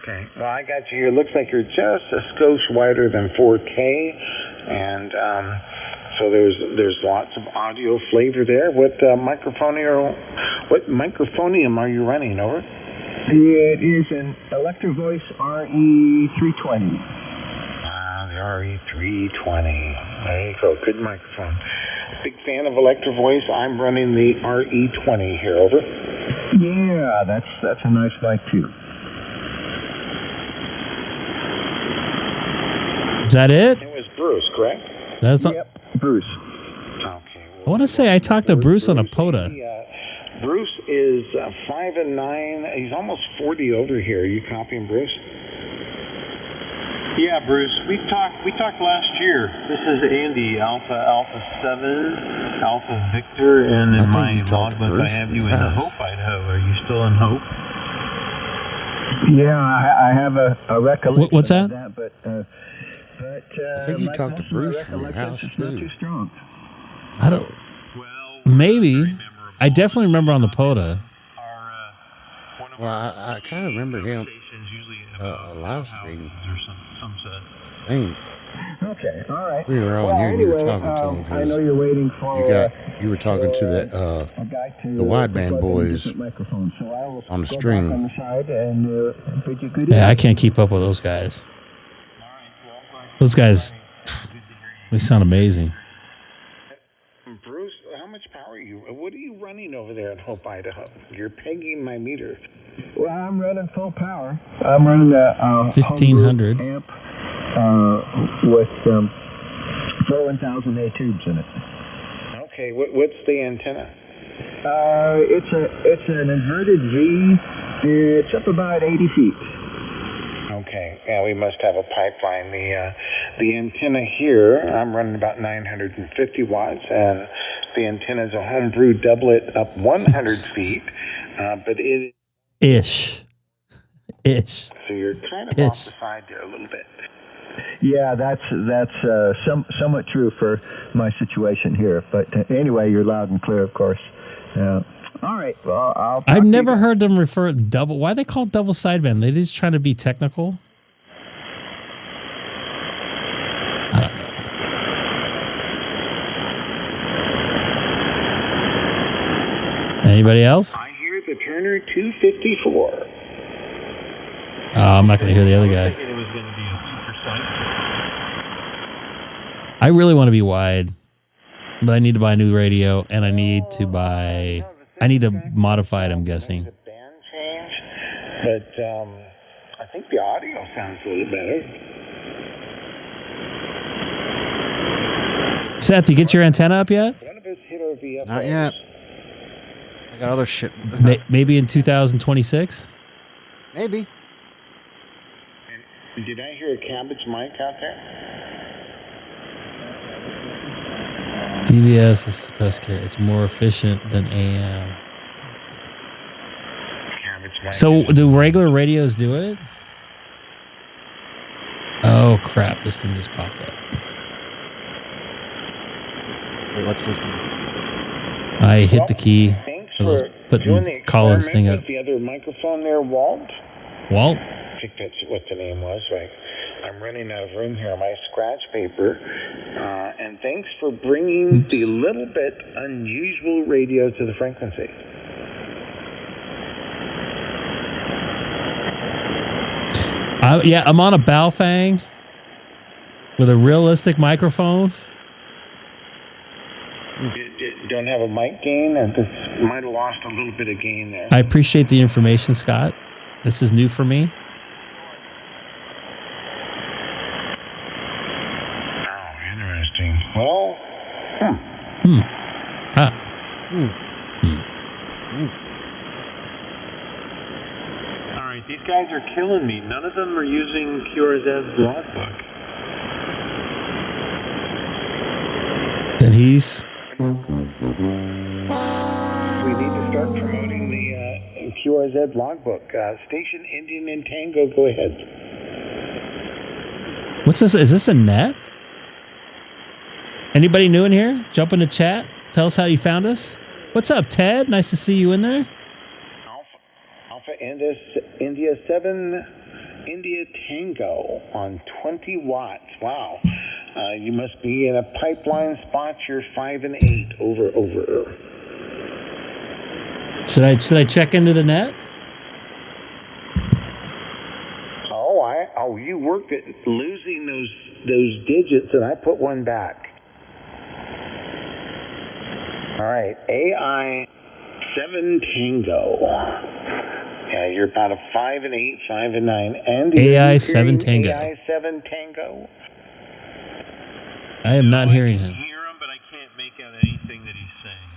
Okay. Well, I got you here. Looks like you're just a skosh wider than 4K, and so there's lots of audio flavor there. What microphonium are you running? Over. It is an Electro Voice RE320. Ah, the RE320. There you go. Good microphone. Big fan of Electro Voice. I'm running the RE20 here. Over. Yeah, that's a nice mic too. Is that it? It was Bruce, correct? That's. Yep, Bruce. Okay. I want to say I talked to Bruce on a POTA. Bruce is 5'9". He's almost 40 over here. Are you copying Bruce? Yeah, Bruce. We talked last year. This is Andy, Alpha 7, Alpha Victor, and in my logbook I have you in Hope, Idaho. Are you still in Hope? Yeah, I have a recollection. What's that? Of that but I think you talked to Bruce from your house not too. too strong. I don't. Maybe. I definitely remember on the POTA. Well, I kind of remember him live streaming. I think. Okay, all right. We were all here and you were talking to him. I know you're waiting for. You were talking to the wideband boys on the string. On the side and, Yeah, I can't keep up with those guys. Those guys, they sound amazing. Bruce, how much power are you? What are you running over there in Hope, Idaho? You're pegging my meter. Well, I'm running full power. I'm running a 1500 amp with 4,000A tubes in it. Okay, what's the antenna? It's an inverted V. It's up about 80 feet. Okay, yeah, we must have a pipeline. The antenna here, I'm running about 950 watts, and the antenna is a homebrew doublet up 100 feet, but it... Ish. So you're kind of off the side there a little bit. Yeah, that's somewhat true for my situation here. But anyway, you're loud and clear, of course. All right. Well, I've never heard them refer double. Why they call it double sideband? They just trying to be technical. I don't know. Anybody else? I hear the Turner 254. Oh, I'm not going to hear the other guy. It was going to be a super site. I really want to be wide, but I need to buy a new radio, and I need to modify it, I'm guessing. Band change, but I think the audio sounds a little better. Seth, you get your antenna up yet? One of us hit our VFO. Not yet. I got other shit. Maybe in 2026? Maybe. And did I hear a cabbage mic out there? DBS is suppressed carrier. It's more efficient than AM. So do regular radios do it? Oh crap! This thing just popped up. Wait, what's this thing? I hit the key. I was putting Colin's thing up. The other microphone there, Walt. Walt? I think that's what the name was. Right. I'm running out of room here on my scratch paper. And thanks for bringing the little bit unusual radio to the frequency. Yeah, I'm on a Baofeng with a realistic microphone. Don't have a mic gain, and this might have lost a little bit of gain there. I appreciate the information, Scott. This is new for me. Oh, interesting. Well, All right, these guys are killing me. None of them are using QRZ's logbook. Then he's... we need to start promoting the QRZ logbook. Station Indian and Tango, go ahead. What's this? Is this a net? Anybody new in here? Jump in the chat. Tell us how you found us. What's up, Ted? Nice to see you in there. Alpha India 7 India Tango on 20 watts. Wow. You must be in a pipeline spot. You're 5 and 8. Over. Should I check into the net? Oh, you worked at losing those digits, and I put one back. All right, AI 7 Tango. Yeah, you're about a 5 and 8, 5 and 9. And AI 7 Tango. AI 7 Tango. I am not hearing him. I can hear him, but I can't make out anything that he's saying.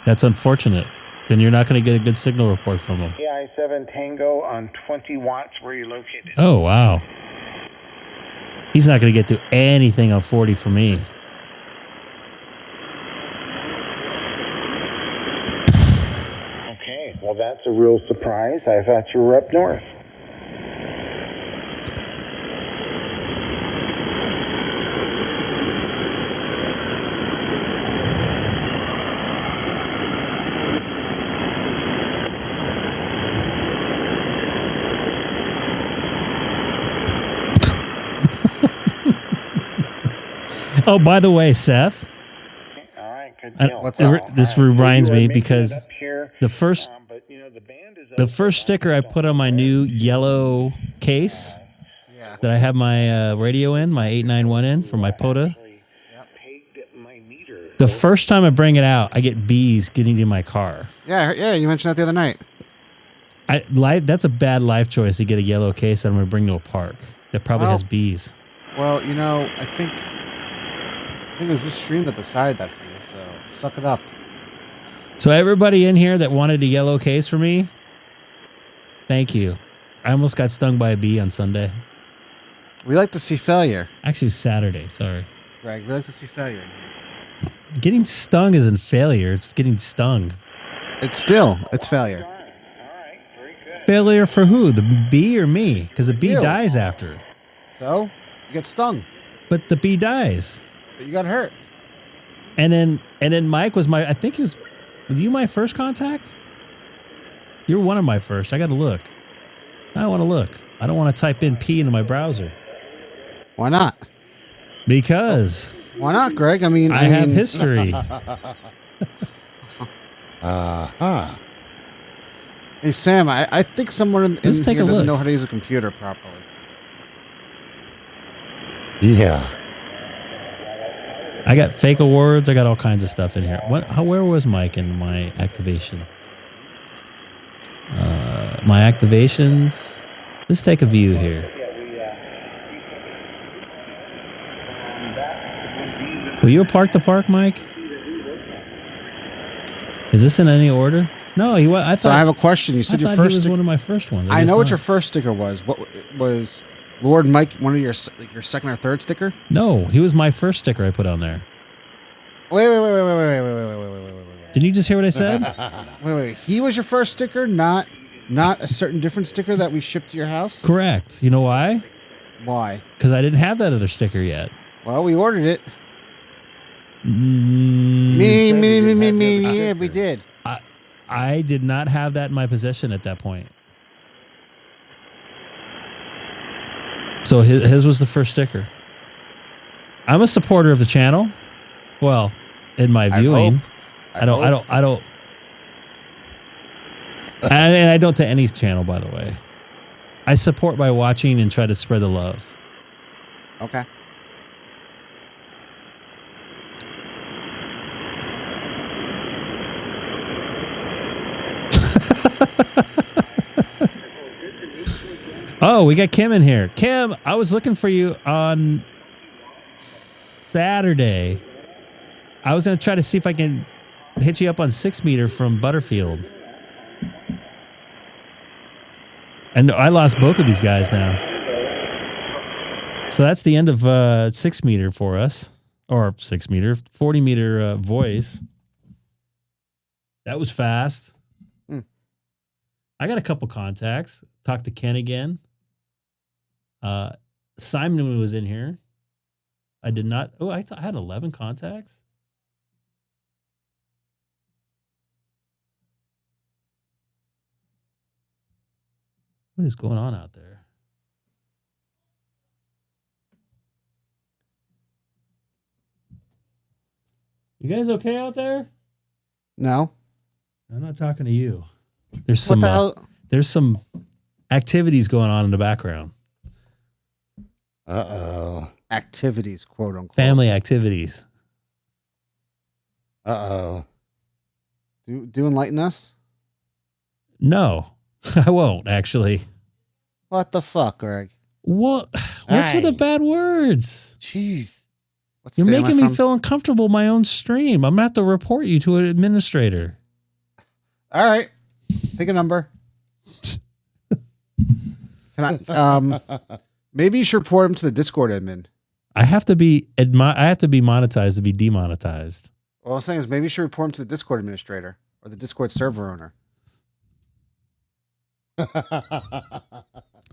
That's unfortunate. Then you're not going to get a good signal report from him. AI 7 Tango on 20 watts. Where are you located? Oh, wow. He's not going to get to anything on 40 for me. Okay, well, that's a real surprise. I thought you were up north. Oh, by the way, Seth. All right, good deal. This reminds me because here, the first sticker I put on my new yellow case that I have my radio in, my 891 in for my POTA. The first time I bring it out, I get bees getting in my car. Yeah, you mentioned that the other night. That's a bad life choice to get a yellow case that I'm going to bring to a park that probably has bees. Well, I think it was this stream that decided that for you, so suck it up. So everybody in here that wanted a yellow case for me, thank you. I almost got stung by a bee on Sunday. We like to see failure. Actually, it was Saturday. Sorry. Greg, we like to see failure. Getting stung isn't failure. It's getting stung. It's failure. Failure for who? The bee or me? Because the bee dies after. So, you get stung. But the bee dies. But you got hurt. And then Mike was I think he was you my first contact? You're one of my first. I got to look. I want to look. I don't want to type in P into my browser. Why not? Because. Why not, Greg? I mean, have history. Uh-huh. Hey, Sam, I think someone in here doesn't know how to use a computer properly. Yeah. I got fake awards. I got all kinds of stuff in here. Where was Mike in my activation? My activations. Let's take a view here. Were you a park to park, Mike? Is this in any order? No, he was. So I have a question. You said your first. He was one of my first ones. I know what your first sticker was. What was Lord Mike? One of your second or third sticker? No, he was my first sticker I put on there. Wait. Didn't you just hear what I said? Wait. He was your first sticker, not a certain different sticker that we shipped to your house? Correct. You know why? Why? Because I didn't have that other sticker yet. Well, we ordered it. Me. Yeah, we did. I did not have that in my possession at that point. So his was the first sticker. I'm a supporter of the channel. Well, in my viewing, I don't. And I don't to any channel, by the way. I support by watching and try to spread the love. Okay. Oh, we got Kim in here. Kim, I was looking for you on Saturday. I was going to try to see if I can hit you up on 6 meter from Butterfield. And I lost both of these guys now. So that's the end of 6 meter for us. Or 6 meter, 40 meter voice. That was fast. I got a couple contacts. Talked to Ken again. Simon was in here. I did not. Oh, I had 11 contacts. What is going on out there? You guys okay out there? No. I'm not talking to you. There's What some the hell? there's some activities going on in the background. Uh-oh. Activities, quote unquote. Family activities. Uh-oh. Do enlighten us? No, I won't actually. What the fuck, Greg? What? What's with the bad words? Jeez. What You're state am I making me from? feel uncomfortable in my own stream. I'm going to have to report you to an administrator. All right. Pick a number. Can I maybe you should report him to the Discord admin. I have to be monetized to be demonetized. What I'm saying is maybe you should report him to the Discord administrator or the Discord server owner.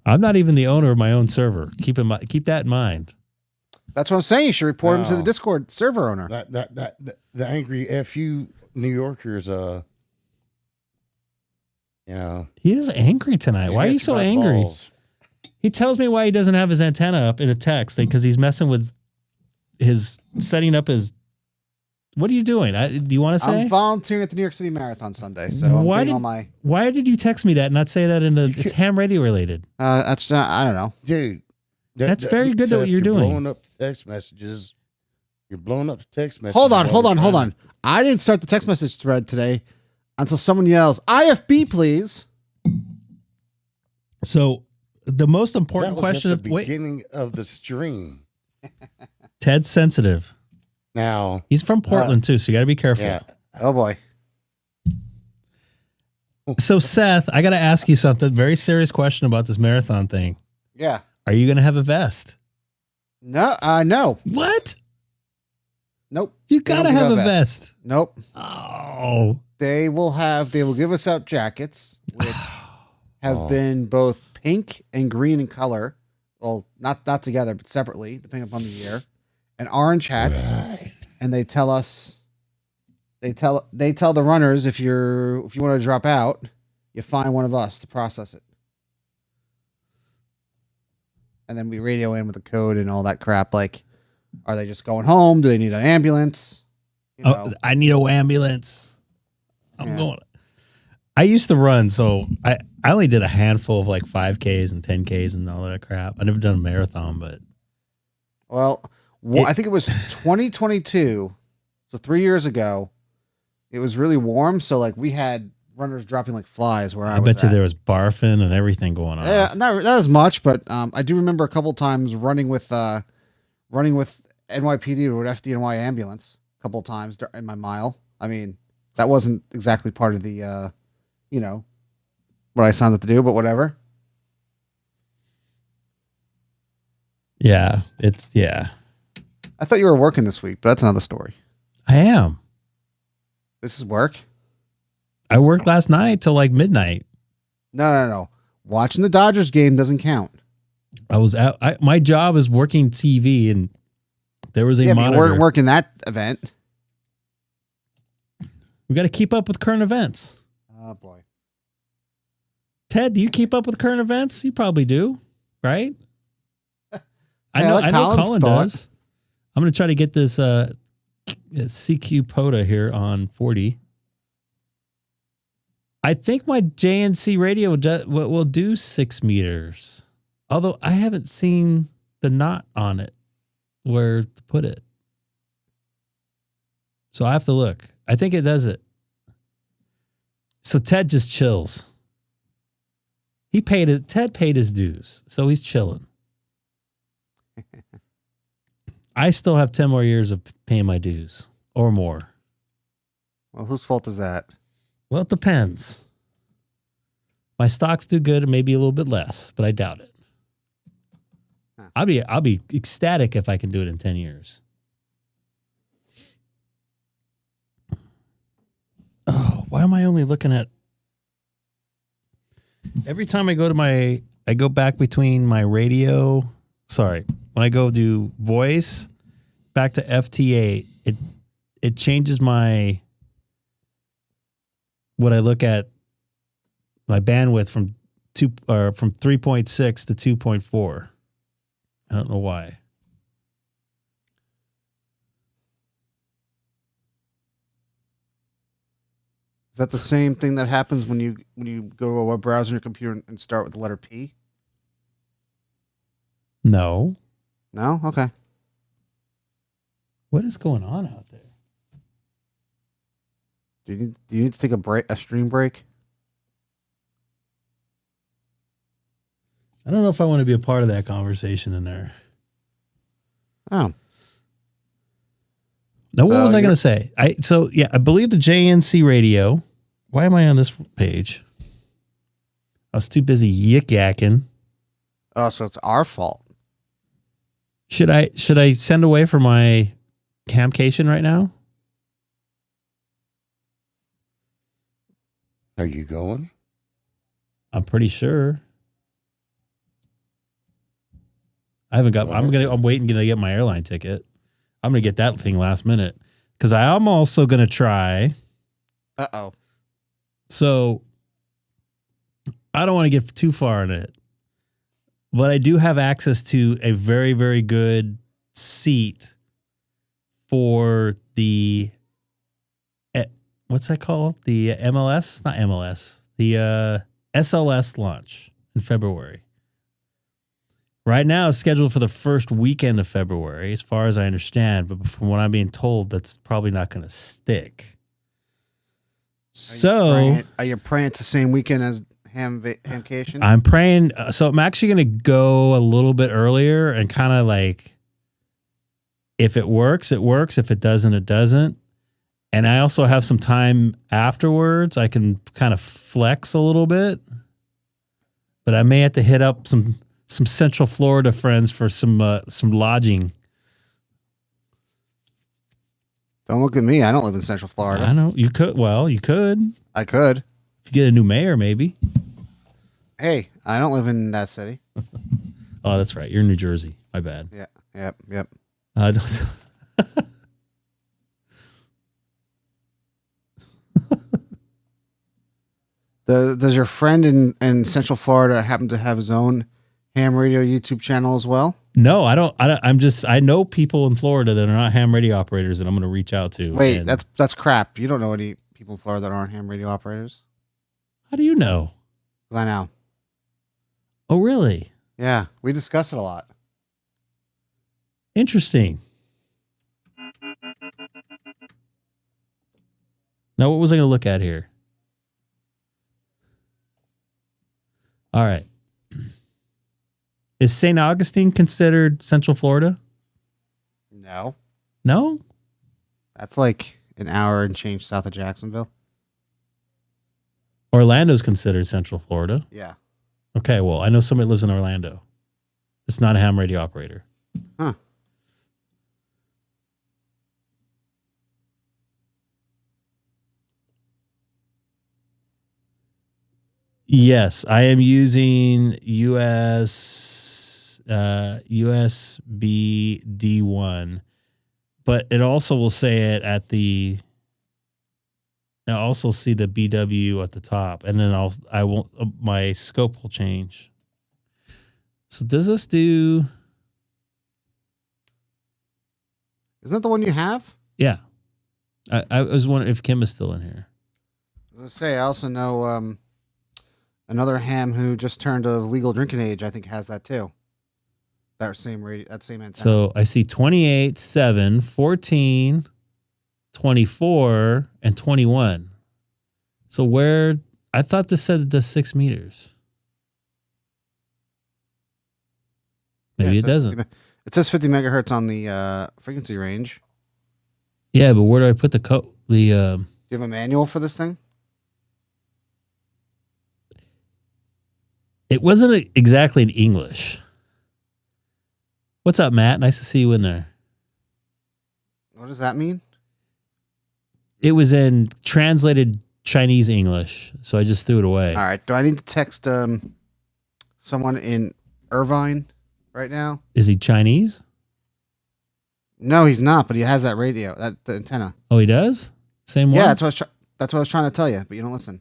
I'm not even the owner of my own server. Keep that in mind. That's what I'm saying. You should report him to the No. Discord server owner. The angry FU New Yorkers, you know. He is angry tonight. Why are you so angry? Balls. He tells me why he doesn't have his antenna up in a text because he's messing with his setting up his. What are you doing? Do you want to say? I'm volunteering at the New York City Marathon Sunday, so I'm why getting all my. Why did you text me that and not say that in the it's ham radio related? That's not. I don't know, Dude. That's very good at what you're doing. Blowing up text messages. You're blowing up the text messages. Hold on. while we're I didn't start the text message thread today until someone yells, "IFB, please." So the most important That was question at the of beginning of the stream. Ted's sensitive. Now He's from Portland too, so you got to be careful. yeah. Oh boy. So Seth, I got to ask you something. Very serious question about this marathon thing. Yeah. Are you going to have a vest? No. No. What? Nope. You They got to don't give have a out vest. Nope. Oh. They will give us out jackets which have been both pink and green in color. Well, not together, but separately, depending upon the year. And orange hats. Right. And they tell us they tell the runners if you want to drop out, you find one of us to process it. And then we radio in with the code and all that crap. Like, are they just going home? Do they need an ambulance? You know, Oh, I need a ambulance. I'm Yeah. going. I used to run, so I only did a handful of like 5Ks and 10Ks and all that crap. I never done a marathon, but well, I think it was 2022. So 3 years ago, it was really warm. So like we had runners dropping like flies where I was bet you at. there was barfing and everything going on. Yeah, not as much, but I do remember a couple times running with NYPD or an FDNY ambulance a couple times in my mile. I mean, that wasn't exactly part of the, what I signed up to do, but whatever. Yeah, I thought you were working this week, but that's another story. I am. This is work? I worked last night till like midnight. No. Watching the Dodgers game doesn't count. I was out. My job is working TV, and there was a But you monitor. weren't working that event. We got to keep up with current events. Oh, boy. Ted, do you keep up with current events? You probably do, right? I Yeah, know. like I know Colin's Colin thought. does. I'm going to try to get this CQ POTA here on 40. I think my JNC radio will do 6 meters, although I haven't seen the knot on it where to put it. So I have to look. I think it does it. So Ted just chills. Ted paid his dues, so he's chilling. I still have 10 more years of paying my dues or more. Well, whose fault is that? Well, it depends. My stocks do good, and maybe a little bit less, but I doubt it. Huh. I'll be ecstatic if I can do it in 10 years. Oh, why am I only looking at? Every time I go back between my radio. Sorry, when I go do voice back to FT8, it changes what I look at. My bandwidth from 3.6 to 2.4. I don't know why. Is that the same thing that happens when you go to a web browser on your computer and start with the letter P? No. No? Okay. What is going on out there? Do you need to take a stream break? I don't know if I want to be a part of that conversation in there. Oh. No, what was I going to say? I believe the JNC radio. Why am I on this page? I was too busy yik-yakking. Oh, so it's our fault. Should I send away for my camcation right now? Are you going? I'm pretty sure. I haven't got. I'm waiting to get my airline ticket. I'm gonna get that thing last minute because I am also gonna try. Uh-oh. So I don't want to get too far in it, but I do have access to a very, very good seat for the what's that called? The MLS, not MLS, the SLS launch in February. Right now, it's scheduled for the first weekend of February, as far as I understand. But from what I'm being told, that's probably not going to stick. Are you praying it's the same weekend as Hamcation? I'm praying. So I'm actually going to go a little bit earlier and kind of like, if it works, it works. If it doesn't, it doesn't. And I also have some time afterwards. I can kind of flex a little bit. But I may have to hit up some Central Florida friends for some lodging. Don't look at me. I don't live in Central Florida. I know. You could. Well, you could. I could. If you get a new mayor, maybe. Hey, I don't live in that city. Oh, that's right. You're in New Jersey. My bad. Yeah. Yep. Does your friend in Central Florida happen to have his own ham radio YouTube channel as well? No, I don't. I know people in Florida that are not ham radio operators that I'm going to reach out to. Wait, that's crap. You don't know any people in Florida that aren't ham radio operators? How do you know? 'Cause I know. Oh, really? Yeah, we discuss it a lot. Interesting. Now, what was I going to look at here? All right. Is St. Augustine considered Central Florida? No. No? That's like an hour and change south of Jacksonville. Orlando's considered Central Florida. Yeah. Okay, well, I know somebody lives in Orlando. It's not a ham radio operator. Huh. Yes, I am using USB D1, but it also will say it at the. I also see the BW at the top, and then my scope will change. So does this do? Isn't that the one you have? Yeah, I was wondering if Kim is still in here. I was gonna say I also know another ham who just turned of legal drinking age. I think has that too. That same radio, that same antenna. So I see 28, 7, 14, 24, and 21. So where I thought this said it does 6 meters. Maybe it doesn't. It says 50 megahertz on the frequency range. Yeah, but where do I put the code? Do you have a manual for this thing? It wasn't exactly in English. What's up, Matt? Nice to see you in there. What does that mean? It was in translated Chinese English, so I just threw it away. All right. Do I need to text someone in Irvine right now? Is he Chinese? No, he's not, but he has that radio, the antenna. Oh, he does? Same one? Yeah, that's what I was trying to tell you, but you don't listen.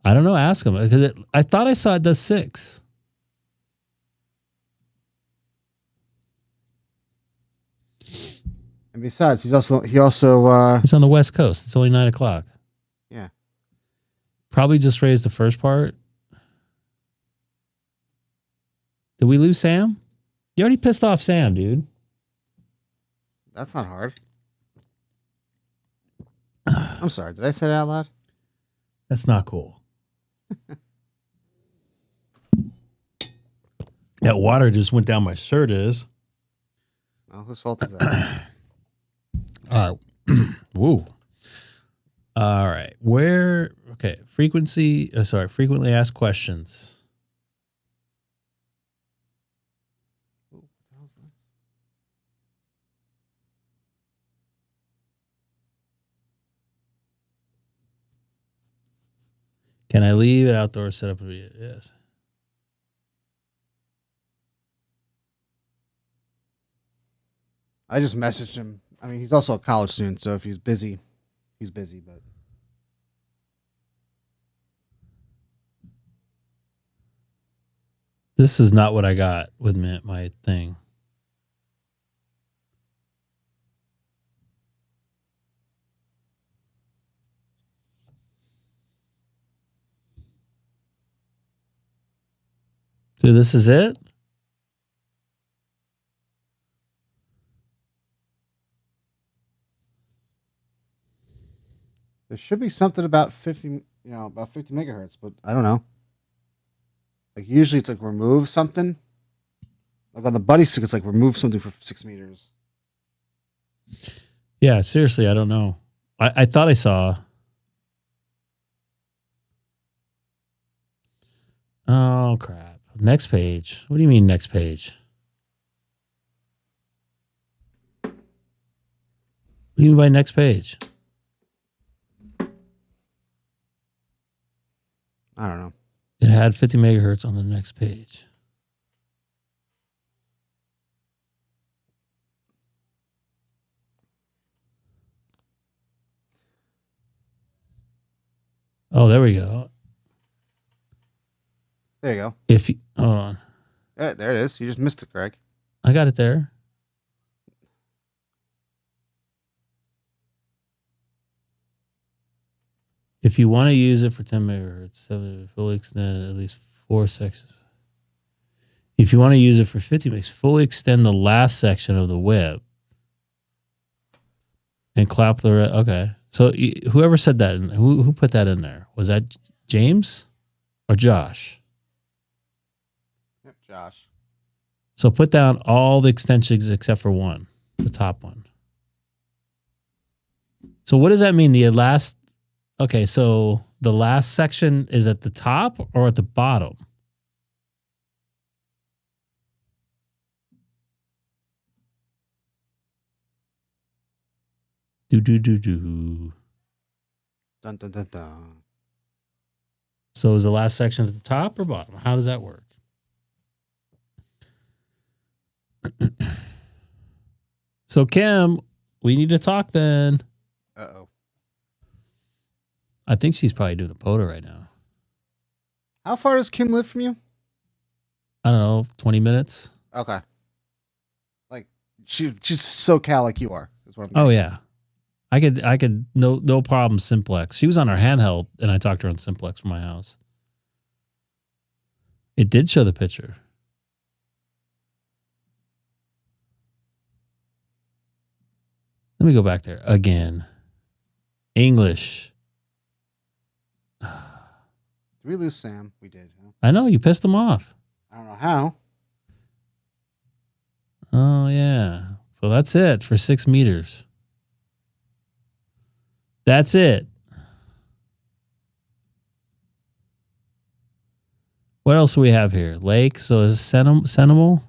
I don't know. Ask him. Because I thought I saw it does 6. And besides, he also It's on the West Coast. It's only 9:00. Yeah. Probably just raised the first part. Did we lose Sam? You already pissed off Sam, dude. That's not hard. I'm sorry. Did I say that out loud? That's not cool. That water just went down my shirt is. Well, whose fault is that? All right. Woo. All right. Frequently asked questions. Can I leave an outdoor setup? Yes. I just messaged him. I mean, he's also a college student, so if he's busy, he's busy. But this is not what I got with my thing. So this is it? there should be something about 50 megahertz, but I don't know. Like usually it's like remove something. Like on the buddy stick, it's like remove something for 6 meters. Yeah, seriously, I don't know. I thought I saw. Oh, crap. Next page. What do you mean next page? What do you mean by next page? I don't know. It had 50 megahertz on the next page. Oh, there we go. There you go. If you, hold on. Yeah, there it is. You just missed it, Greg. I got it there. If you want to use it for 10 megahertz, fully extend at least 4 sections. If you want to use it for 50 megs, fully extend the last section of the web and clap the rest. Okay. So whoever said that, who put that in there? Was that James or Josh? Yep, Josh. So put down all the extensions except for one, the top one. So what does that mean? Okay, so the last section is at the top or at the bottom? Do. Dun, dun, dun, dun. So is the last section at the top or bottom? How does that work? So Kim, we need to talk then. Uh-oh. I think she's probably doing a POTA right now. How far does Kim live from you? I don't know, 20 minutes. Okay. Like she's SoCal like you are. Is what I'm Oh yeah. I could no problem simplex. She was on her handheld and I talked to her on simplex from my house. It did show the picture. Let me go back there again. English. Did we lose Sam? We did. Huh? I know, you pissed him off. I don't know how. Oh yeah. So that's it for 6 meters. That's it. What else do we have here? Lake. So is Senimal?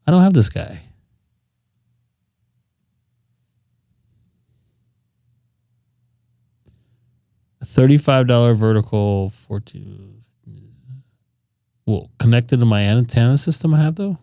I don't have this guy. $35 vertical, 14. Well, connected to my antenna system I have though.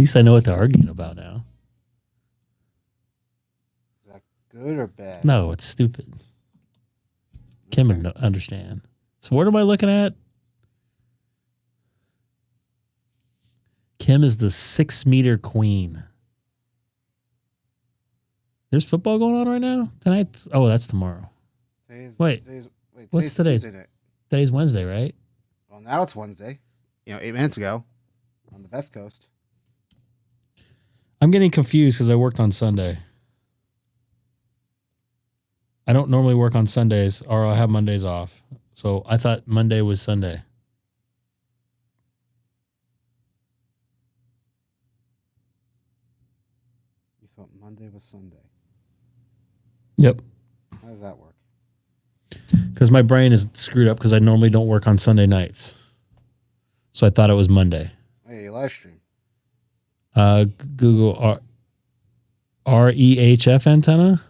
least I know what they're arguing about now. Is that good or bad? No, it's stupid. Kim would understand. So what am I looking at? Kim is the 6-meter queen. There's football going on right now? Tonight? Oh, that's tomorrow. What's today? Today's Wednesday, right? Well, now it's Wednesday. 8 minutes ago on the West Coast. I'm getting confused because I worked on Sunday. I don't normally work on Sundays, or I'll have Mondays off. So I thought Monday was Sunday. You thought Monday was Sunday? Yep. How does that work? Because my brain is screwed up because I normally don't work on Sunday nights. So I thought it was Monday. Oh, yeah, you live stream. Google REHF antenna.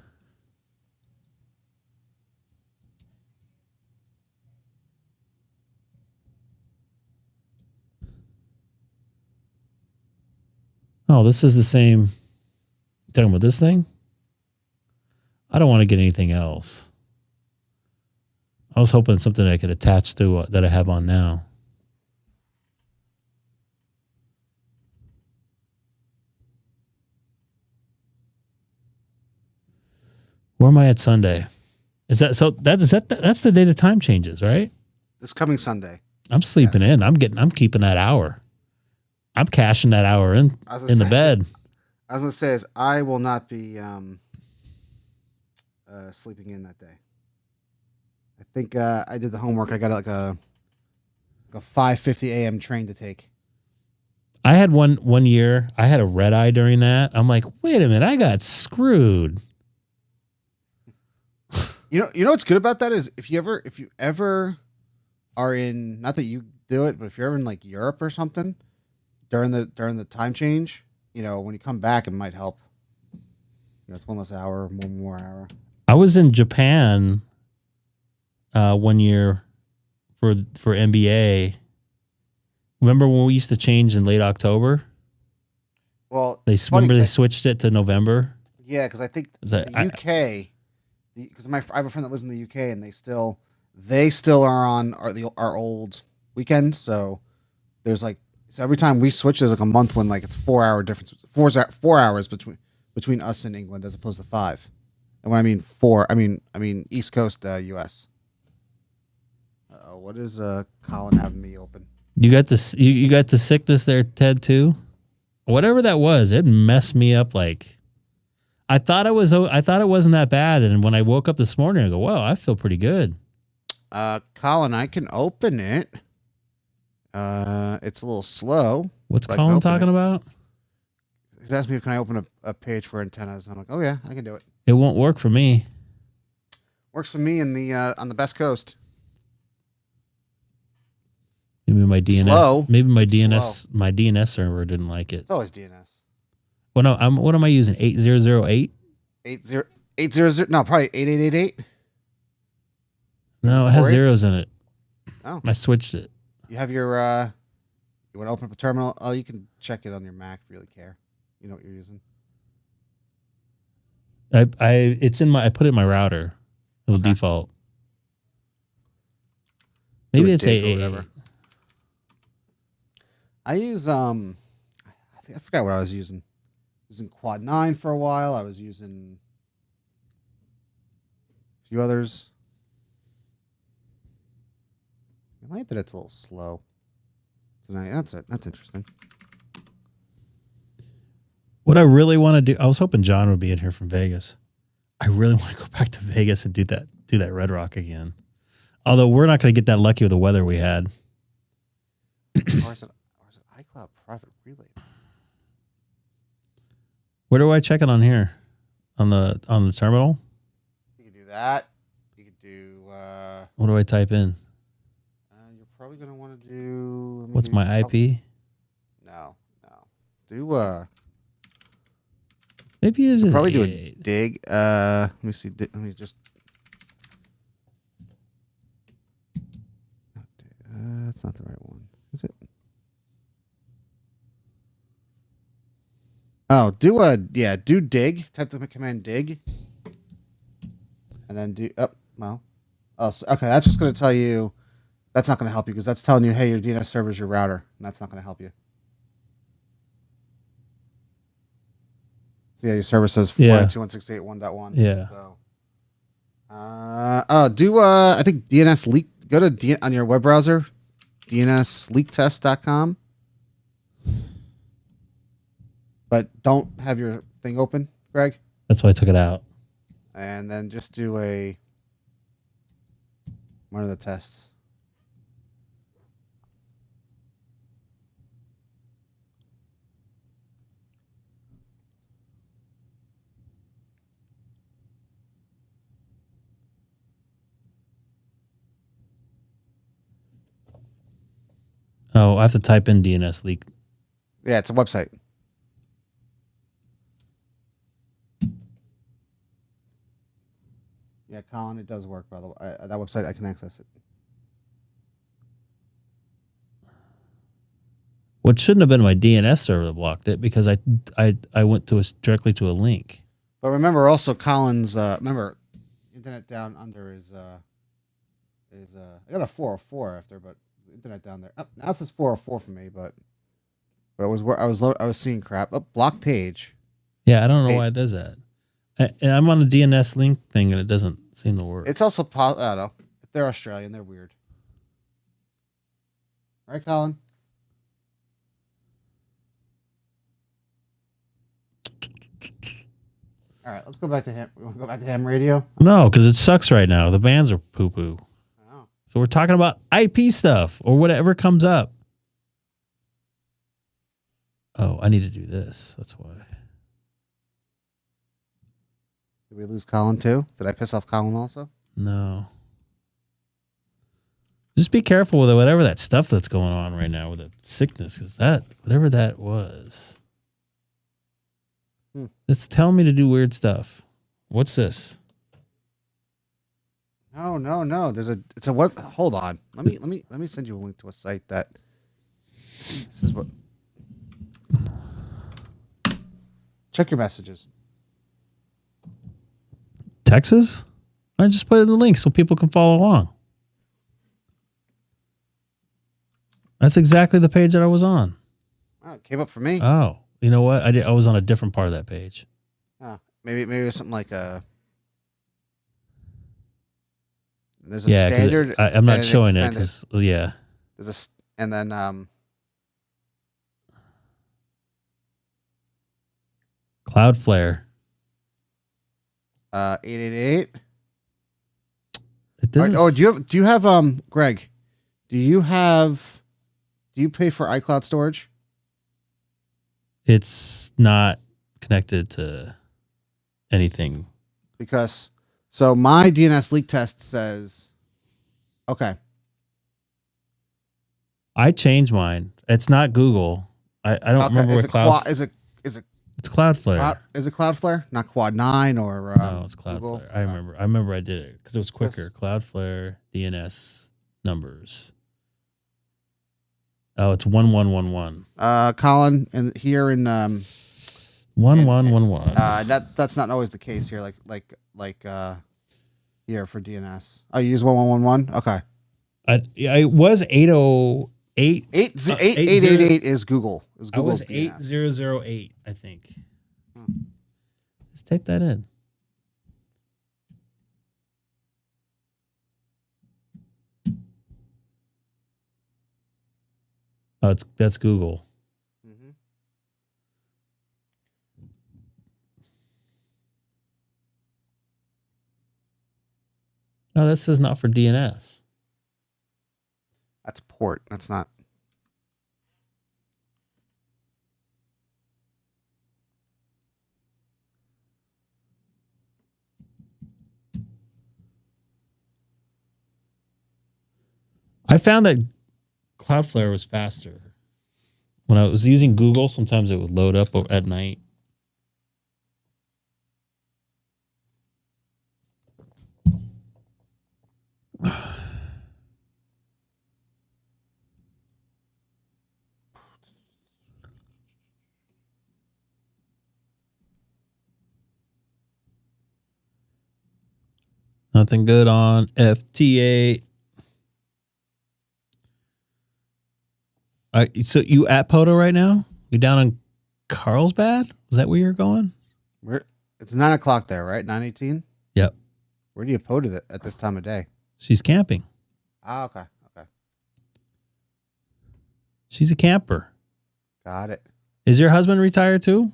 Oh, this is the same. Talking about this thing? I don't want to get anything else. I was hoping something I could attach to that I have on now. Where am I at Sunday? Is that so? That's the day the time changes, right? This coming Sunday. I'm sleeping in. I'm keeping that hour. I'm cashing that hour in the bed. I was gonna say is I will not be sleeping in that day. I think I did the homework. I got like a 5:50 a.m. train to take. I had one year. I had a red eye during that. I'm like, wait a minute, I got screwed. You know what's good about that is if you ever are in, not that you do it, but if you're ever in like Europe or something during the time change, when you come back, it might help. It's one less hour, one more hour. I was in Japan 1 year for NBA. Remember when we used to change in late October? Well, they switched it to November. Yeah, because I think the UK, because I have a friend that lives in the UK, and they still are on our old weekends. So there's every time we switch, there's a month when it's 4 hour difference, 4 hours between us and England as opposed to 5. And when I mean 4, I mean East Coast US. What is Colin having me open? You got this. You got the sickness there, Ted, too. Whatever that was, it messed me up. I thought it wasn't that bad, and when I woke up this morning, I go, "Wow, I feel pretty good." Colin, I can open it. It's a little slow. What's Colin talking about? He's asked me if can I open a page for antennas. And I'm like, oh yeah, I can do it. It won't work for me. Works for me in the on the West Coast. Maybe my DNS. Slow. Maybe my DNS server didn't like it. It's always DNS. Well, no. What am I using? 8008. 800. No, probably 8888. No, it has zeros in it. Oh, I switched it. You have your. You want to open up a terminal? Oh, you can check it on your Mac if you really care. You know what you're using. I put it in my router. It'll default. Maybe it's 888. I use I forgot what I was using. I was using Quad 9 for a while. I was using a few others. I like that it's a little slow tonight. That's it. That's interesting. What I really want to do, I was hoping John would be in here from Vegas. I really want to go back to Vegas and do that Red Rock again. Although we're not going to get that lucky with the weather we had. Or is it iCloud private relay? Where do I check it on here? On the terminal? You can do that. You can do. What do I type in? You're probably going to want to do. What's my IP? No. Do maybe it is. Probably do a dig. Let me see. Let me just. That's not the right one, is it? Oh, do dig. Type the command dig, and then do. Okay. That's just going to tell you. That's not going to help you because that's telling you, hey, your DNS server is your router, and that's not going to help you. So yeah, your server says 492.168.1.1. Yeah. So, I think DNS leak. Go to on your web browser, DNSleaktest.com. But don't have your thing open, Greg. That's why I took it out. And then just do one of the tests. Oh, I have to type in DNS leak. Yeah, it's a website. Yeah, Colin, it does work, by the way. That website, I can access it. What shouldn't have been my DNS server that blocked it because I went directly to a link. But remember also Colin's internet down under is I got a 404 after, but internet down there. Now it says 404 for me, but I was seeing crap. Block page. Yeah, I don't know why it does that. And I'm on the DNS link thing and it doesn't seem to work. It's also I don't know. They're Australian, they're weird. All right, Colin. All right, let's go back to ham. We want to go back to ham radio? No, because it sucks right now. The bands are poo-poo. Oh. So we're talking about IP stuff or whatever comes up. Oh, I need to do this. That's why. Did we lose Colin too? Did I piss off Colin also? No. Just be careful with whatever that stuff that's going on right now with the sickness, because whatever that was, it's telling me to do weird stuff. What's this? No. It's a web. Hold on. Let me send you a link to a site that. This is what. Check your messages. Texas? I just put in the link so people can follow along. That's exactly the page that I was on. Oh, it came up for me. Oh, you know what? I was on a different part of that page. Oh, maybe it's something like a. There's a Yeah, standard. I'm not showing it because yeah. There's and then Cloudflare. 888. It doesn't. Oh, do you have Greg? Do you pay for iCloud storage? It's not connected to anything. Because so my DNS leak test says, okay. I changed mine. It's not Google. I don't remember what Cloud. Is it? It's Cloudflare. Is it Cloudflare? Not Quad 9 or no, it's Cloudflare. Google? I remember I did it because it was quicker. Cloudflare DNS numbers. Oh, it's 1111. Colin, and here in 1111. that's not always the case here. Like here for DNS. Oh, you use 1111. Okay. I was 808. 888 is Google. Is I was DNS. 8008, I think. Let's type that in. Oh, that's Google. Mm-hmm. No, this is not for DNS. That's port. That's not. I found that Cloudflare was faster. When I was using Google, sometimes it would load up at night. Nothing good on FT8. All right, so you at Poto right now? You down in Carlsbad? Is that where you're going? It's 9 o'clock there, right? 9:18. Yep. Where do you Poto it at this time of day? She's camping. Ah, okay. She's a camper. Got it. Is your husband retired too?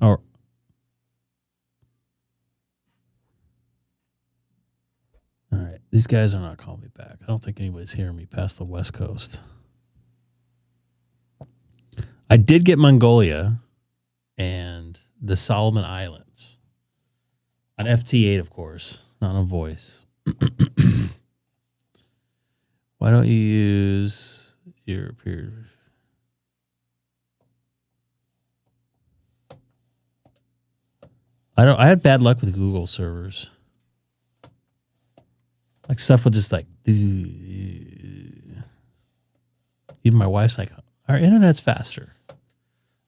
Or all right, these guys are not calling me back. I don't think anybody's hearing me past the West Coast. I did get Mongolia and the Solomon Islands on FT8, of course, not on voice. Why don't you use your peer? I had bad luck with Google servers. Like stuff will just like do. Even my wife's like, our internet's faster.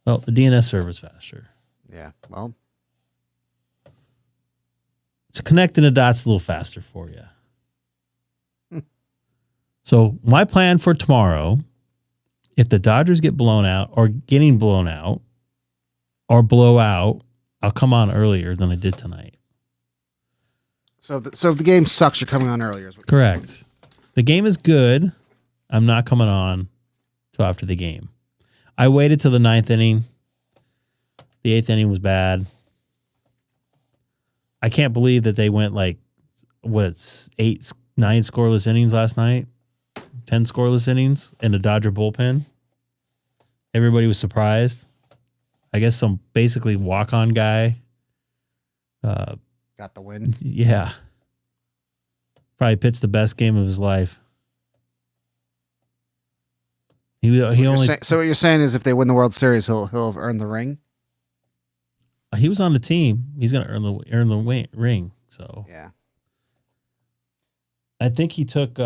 Well, the DNS server's faster. Yeah. Well, it's connecting the dots a little faster for you. So my plan for tomorrow, if the Dodgers get blown out or getting blown out or blow out, I'll come on earlier than I did tonight. So if the game sucks, you're coming on earlier. Is what you're Correct. saying. The game is good. I'm not coming on till after the game. I waited till the 9th inning. The 8th inning was bad. I can't believe that they went like, 9 scoreless innings last night. 10 scoreless innings in the Dodger bullpen. Everybody was surprised. I guess some basically walk-on guy. Got the win. Yeah. Probably pitched the best game of his life. So what you're saying is if they win the World Series, he'll have earned the ring? He was on the team. He's going to earn the ring. So yeah. I think he took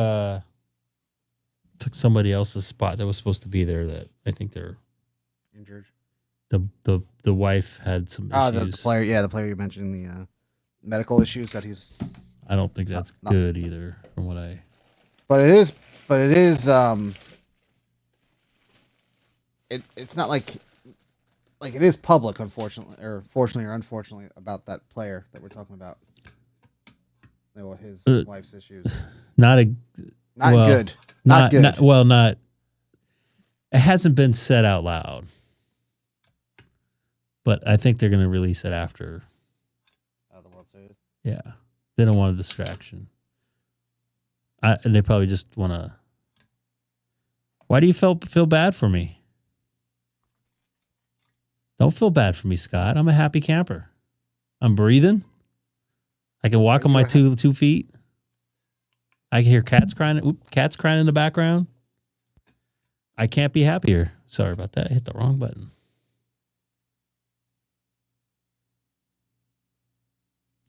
somebody else's spot that was supposed to be there. That I think they're injured. The wife had some issues. The player. Yeah, the player you mentioned, the medical issues that he's. I don't think that's good either, from what I. But it is. It's not like it is public, unfortunately, or fortunately or unfortunately, about that player that we're talking about. What his wife's issues. Not good. Not good. Not. It hasn't been said out loud, but I think they're going to release it after. The World Series. Yeah, they don't want a distraction. And they probably just want to. Why do you feel bad for me? Don't feel bad for me, Scott. I'm a happy camper. I'm breathing. I can walk on my two feet. I can hear cats crying. Cats crying in the background. I can't be happier. Sorry about that. I hit the wrong button.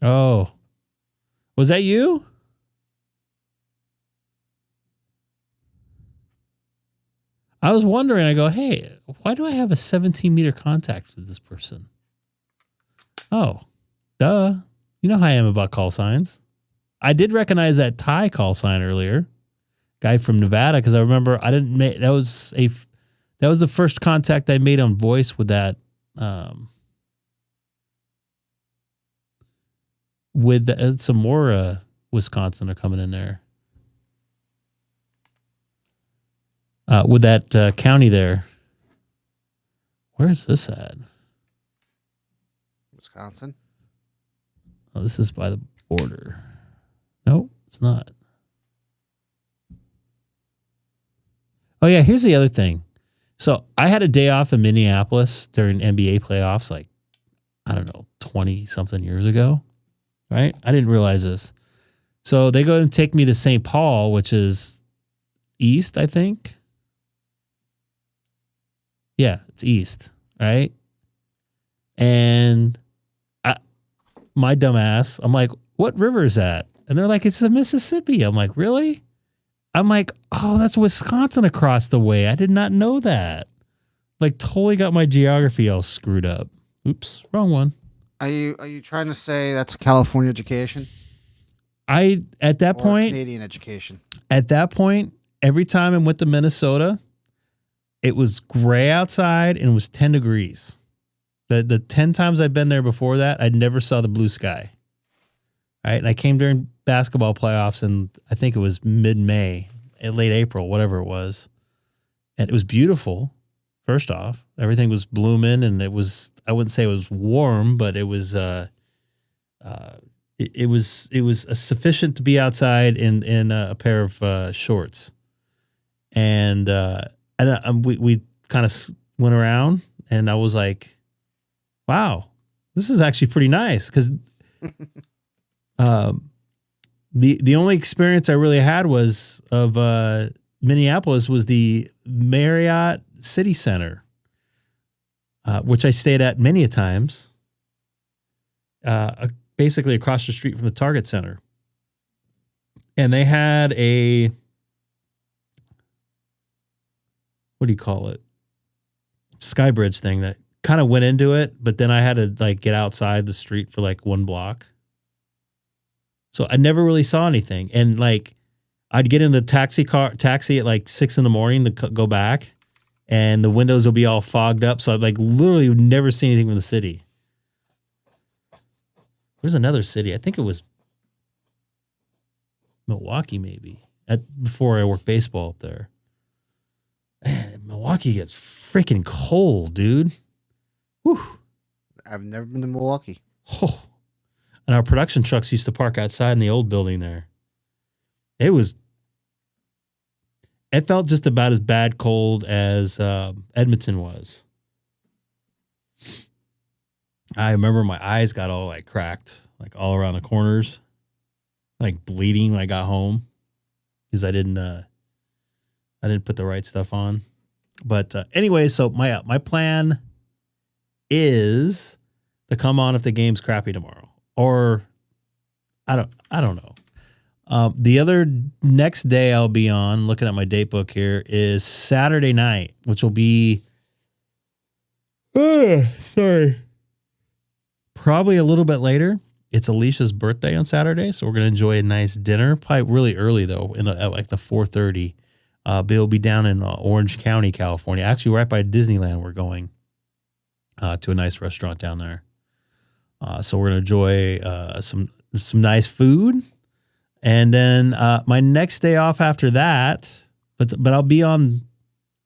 Oh, was that you? I was wondering. I go, hey, why do I have a 17-meter contact with this person? Oh, duh. You know how I am about call signs. I did recognize that Ty call sign earlier, guy from Nevada, because I remember I didn't make that was the first contact I made on voice with that with some more Wisconsin are coming in there with that county there. Where's this at? Wisconsin. Oh, this is by the border. No, it's not. Oh, yeah, here's the other thing. So I had a day off in Minneapolis during NBA playoffs, like, I don't know, 20-something years ago, right? I didn't realize this. So they go and take me to St. Paul, which is east, I think. Yeah, it's east, right? And my dumb ass, I'm like, what river is that? And they're like, it's the Mississippi. I'm like, really? I'm like, oh, that's Wisconsin across the way. I did not know that. Like, totally got my geography all screwed up. Oops, wrong one. Are you trying to say that's California education? At that point, Canadian education. At that point, every time I went to Minnesota, it was gray outside and it was 10 degrees. The 10 times I've been there before that, I never saw the blue sky. Right? And I came during basketball playoffs, and I think it was mid-May, late April, whatever it was. And it was beautiful. First off, everything was blooming, and it was, I wouldn't say it was warm, but it was it was sufficient to be outside in a pair of shorts. And we kind of went around, and I was like, wow, this is actually pretty nice, because the only experience I really had was of Minneapolis was the Marriott City Center, which I stayed at many a times, basically across the street from the Target Center. And they had a, what do you call it? Skybridge thing that kind of went into it, but then I had to like get outside the street for like 1 block. So I never really saw anything. And like, I'd get in the taxi at like 6 a.m. to go back, and the windows will be all fogged up. So I'd like literally would never see anything from the city. There's another city. I think it was Milwaukee, maybe, before I worked baseball up there. Man, Milwaukee gets freaking cold, dude. Whew. I've never been to Milwaukee. Oh. And our production trucks used to park outside in the old building there. It felt just about as bad cold as Edmonton was. I remember my eyes got all like cracked, like all around the corners, like bleeding when I got home because I didn't put the right stuff on. But anyway, so my plan is to come on if the game's crappy tomorrow, or I don't know. The other next day I'll be on, looking at my date book here, is Saturday night, which will be probably a little bit later. It's Alicia's birthday on Saturday, so we're going to enjoy a nice dinner. Probably really early, though, at like the 4:30. But it'll be down in Orange County, California. Actually, right by Disneyland, we're going to a nice restaurant down there. So we're going to enjoy some nice food. And then my next day off after that, but I'll be on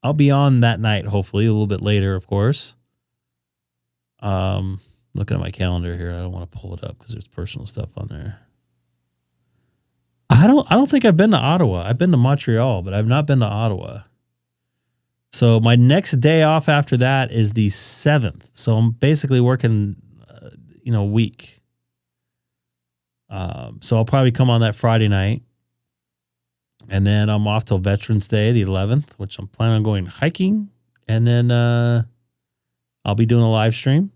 that night, hopefully, a little bit later, of course. Looking at my calendar here, I don't want to pull it up because there's personal stuff on there. I don't think I've been to Ottawa. I've been to Montreal, but I've not been to Ottawa. So my next day off after that is the 7th. So I'm basically working, a week. So I'll probably come on that Friday night. And then I'm off till Veterans Day, the 11th, which I'm planning on going hiking. And then I'll be doing a live stream.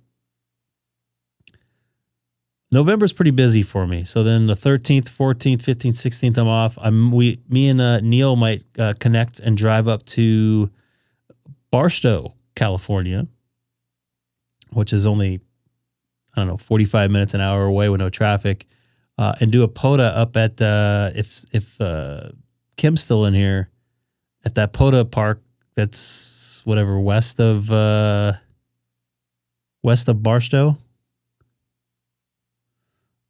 November's pretty busy for me. So then the 13th, 14th, 15th, 16th, I'm off. Me and Neil might connect and drive up to Barstow, California, which is only, 45 minutes, an hour away with no traffic, and do a POTA up at, if Kim's still in here, at that POTA park that's whatever, west of Barstow.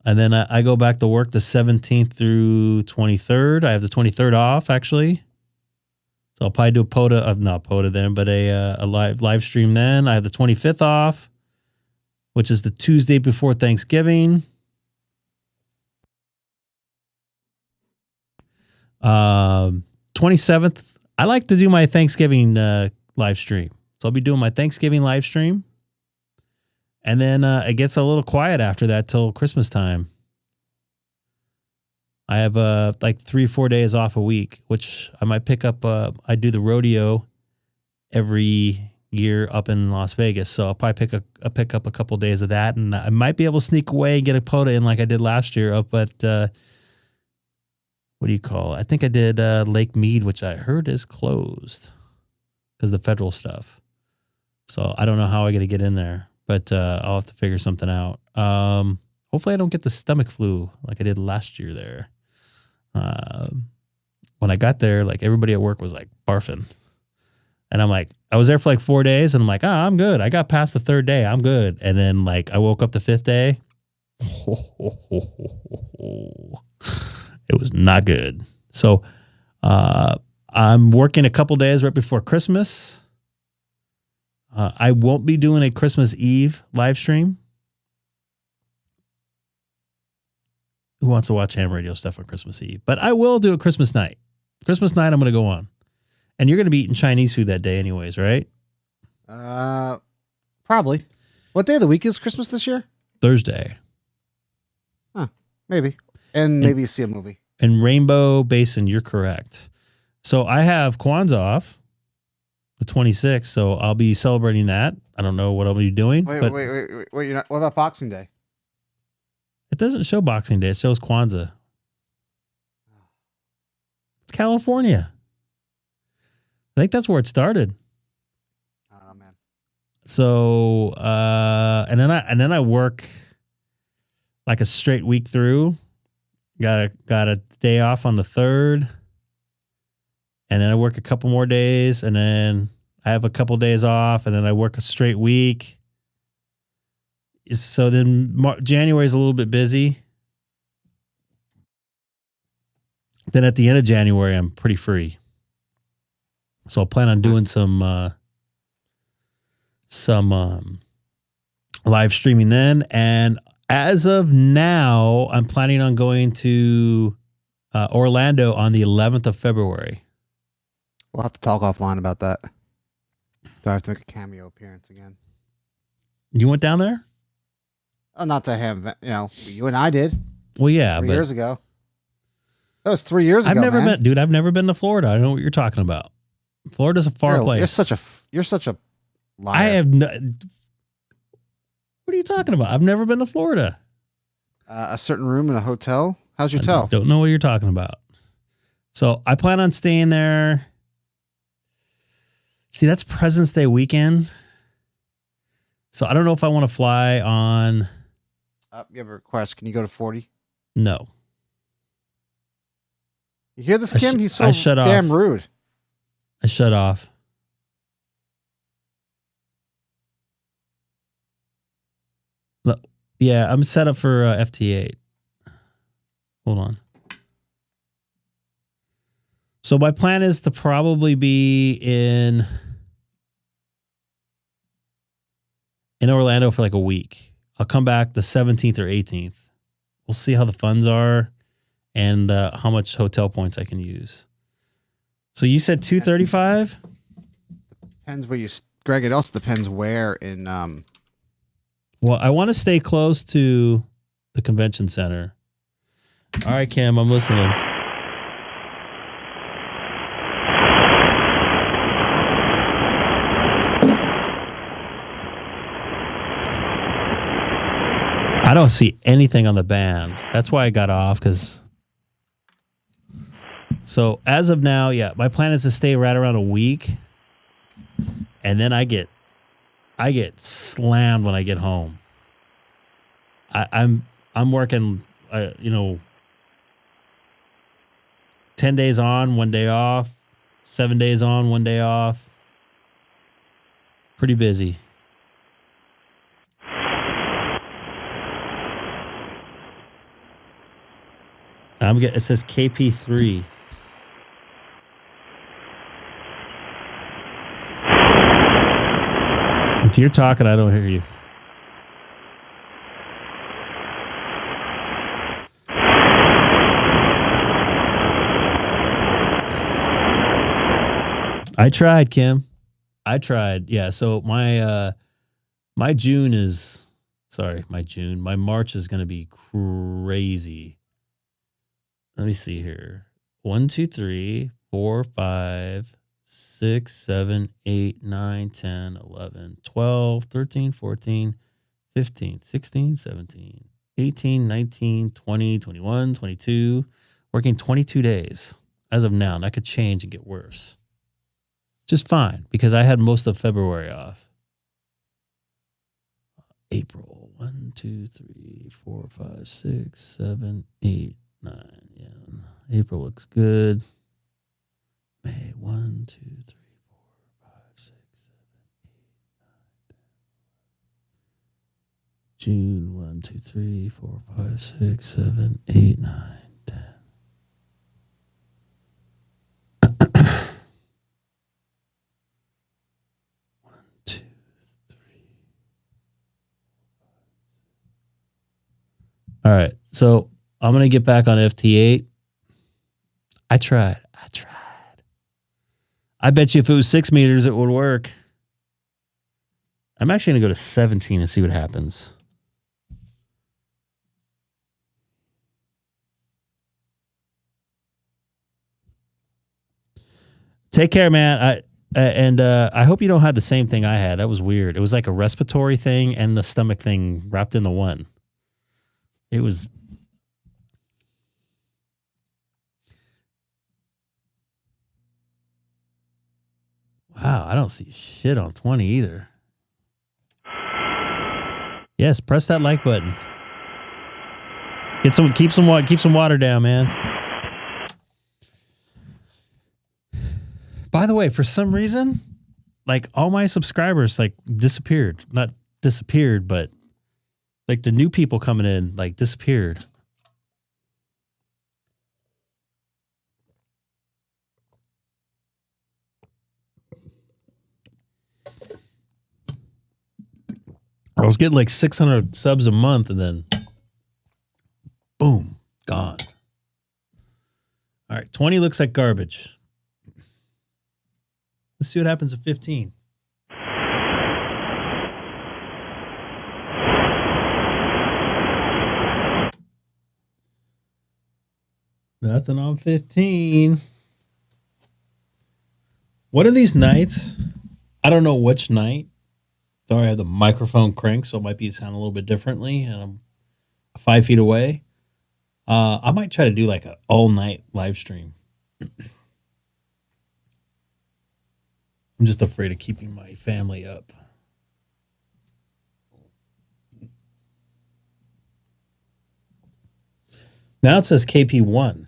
And then I go back to work the 17th through 23rd. I have the 23rd off, actually. So I'll probably do a POTA, not POTA then, but a live stream then. I have the 25th off, which is the Tuesday before Thanksgiving. 27th, I like to do my Thanksgiving live stream. So I'll be doing my Thanksgiving live stream. And then it gets a little quiet after that till Christmas time. I have like 3 or 4 days off a week, which I might pick up. I do the rodeo every year up in Las Vegas, so I'll probably pick up a couple days of that, and I might be able to sneak away and get a POTA in like I did last year up at what do you call it? I think I did Lake Mead, which I heard is closed because of the federal stuff. So I don't know how I'm going to get in there. but I'll have to figure something out. Hopefully I don't get the stomach flu like I did last year there. When I got there, like everybody at work was like barfing. And I'm like, I was there for like 4 days and I'm like, I'm good. I got past the 3rd day. I'm good. And then like I woke up the 5th day. It was not good. So I'm working a couple days right before Christmas. I won't be doing a Christmas Eve live stream. Who wants to watch ham radio stuff on Christmas Eve? But I will do a Christmas night. Christmas night, I'm going to go on. And you're going to be eating Chinese food that day anyways, right? Probably. What day of the week is Christmas this year? Thursday. Huh, maybe. And maybe see a movie. In Rainbow Basin, you're correct. So I have Kwanzaa off, the 26th, so I'll be celebrating that. I don't know what I'll be doing. Wait, you're not, what about Boxing Day? It doesn't show Boxing Day. It shows Kwanzaa. It's California. I think that's where it started. I don't know, man. So, and then I work like a straight week through. Got a day off on the 3rd. And then I work a couple more days, and then I have a couple days off, and then I work a straight week. So then January is a little bit busy. Then at the end of January, I'm pretty free. So I'll plan on doing some live streaming then. And as of now, I'm planning on going to Orlando on the 11th of February. We'll have to talk offline about that. Do I have to make a cameo appearance again? You went down there? Oh, not to have, you and I did. Well, yeah. 3 years ago. That was 3 years ago, I've never been to Florida. I don't know what you're talking about. Florida's a far place. You're such a liar. I have no. What are you talking about? I've never been to Florida. A certain room in a hotel? How's your hotel? Don't know what you're talking about. So I plan on staying there. See, that's President's Day weekend. So I don't know if I want to fly on. You have a request. Can you go to 40? No. You hear this, Kim? He's so shut damn off. rude. I shut off. Yeah, I'm set up for FT8. Hold on. So my plan is to probably be in Orlando for like a week. I'll come back the 17th or 18th. We'll see how the funds are and how much hotel points I can use. So you said 235? Depends where Greg, it also depends where in Well, I want to stay close to the convention center. All right, Cam, I'm listening. I don't see anything on the band. That's why I got off, because... So as of now, yeah, my plan is to stay right around a week, and then I get slammed when I get home. I'm working, 10 days on, 1 day off, 7 days on, 1 day off. Pretty busy. It says KP3. If you're talking, I don't hear you. I tried, Kim. I tried. Yeah. So my March is going to be crazy. Let me see here. 1, 2, 3, 4, 5, 6, 7, 8, 9, 10, 11, 12, 13, 14, 15, 16, 17, 18, 19, 20, 21, 22. Working 22 days as of now. And that could change and get worse. Just fine, because I had most of February off. April 1, 2, 3, 4, 5, 6, 7, 8, 9. Yeah, April looks good. May 1, 2, 3, 4, 5, 6, 7, 8, 9, 10. June 1, 2, 3, 4, 5, 6, 7, 8, 9, 10. All right, so I'm going to get back on FT8. I tried. I bet you if it was 6 meters, it would work. I'm actually going to go to 17 and see what happens. Take care, man. I hope you don't have the same thing I had. That was weird. It was like a respiratory thing and the stomach thing wrapped into one. It was... Wow, I don't see shit on 20 either. Yes, press that like button. Keep some water down, man. By the way, for some reason, like all my subscribers like disappeared. Not disappeared, but like the new people coming in like disappeared. I was getting like 600 subs a month and then boom, gone. All right, 20 looks like garbage. Let's see what happens at 15. Nothing on 15. What are these nights? I don't know which night. Sorry, I have the microphone cranked, so it might be sound a little bit differently, and I'm 5 feet away. I might try to do like an all-night live stream. I'm just afraid of keeping my family up. Now it says KP1,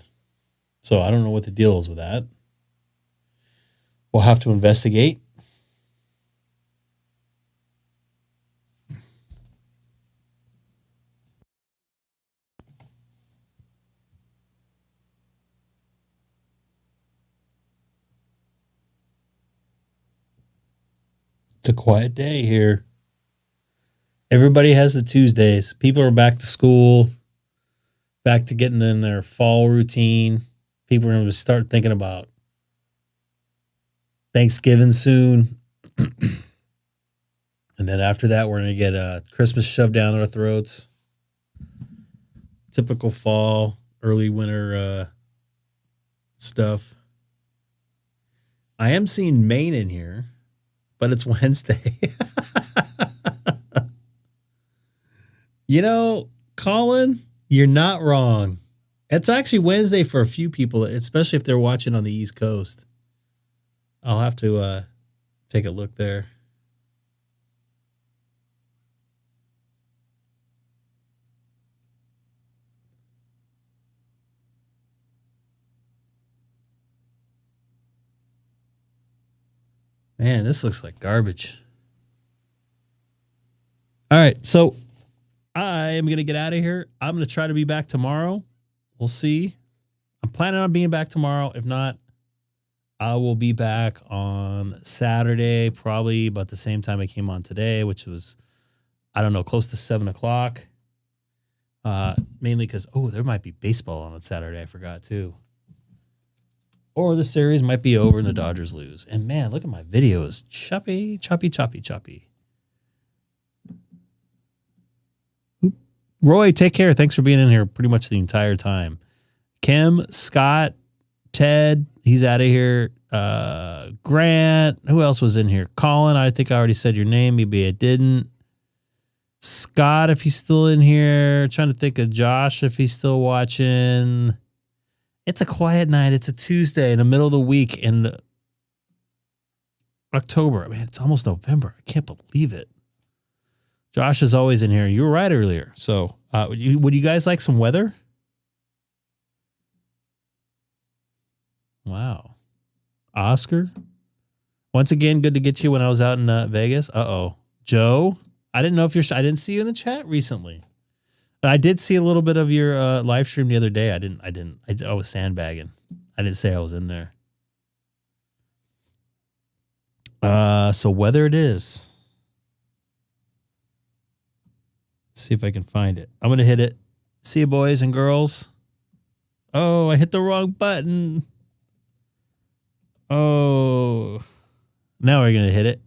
so I don't know what the deal is with that. We'll have to investigate. It's a quiet day here. Everybody has the Tuesdays. People are back to school, back to getting in their fall routine. People are going to start thinking about Thanksgiving soon. And then after that, we're going to get Christmas shoved down our throats. Typical fall, early winter stuff. I am seeing Maine in here. But it's Wednesday. You know, Colin, you're not wrong. It's actually Wednesday for a few people, especially if they're watching on the East Coast. I'll have to take a look there. Man, this looks like garbage. All right, so I am going to get out of here. I'm going to try to be back tomorrow. We'll see. I'm planning on being back tomorrow. If not, I will be back on Saturday, probably about the same time I came on today, which was, I don't know, close to 7 o'clock. Mainly because, there might be baseball on Saturday. I forgot, too. Or the series might be over and the Dodgers lose. And man, look at my videos. Choppy. Roy, take care. Thanks for being in here pretty much the entire time. Kim, Scott, Ted, he's out of here. Grant, who else was in here? Colin, I think I already said your name. Maybe I didn't. Scott, if he's still in here. Trying to think of Josh, if he's still watching. It's a quiet night. It's a Tuesday in the middle of the week in October. Man, it's almost November. I can't believe it. Josh is always in here. You were right earlier. So would you guys like some weather? Wow. Oscar? Once again, good to get you when I was out in Vegas. Uh-oh. Joe? I didn't know if I didn't see you in the chat recently. I did see a little bit of your live stream the other day. I was sandbagging. I didn't say I was in there. So weather it is. Let's see if I can find it. I'm going to hit it. See you, boys and girls. Oh, I hit the wrong button. Oh. Now we're going to hit it.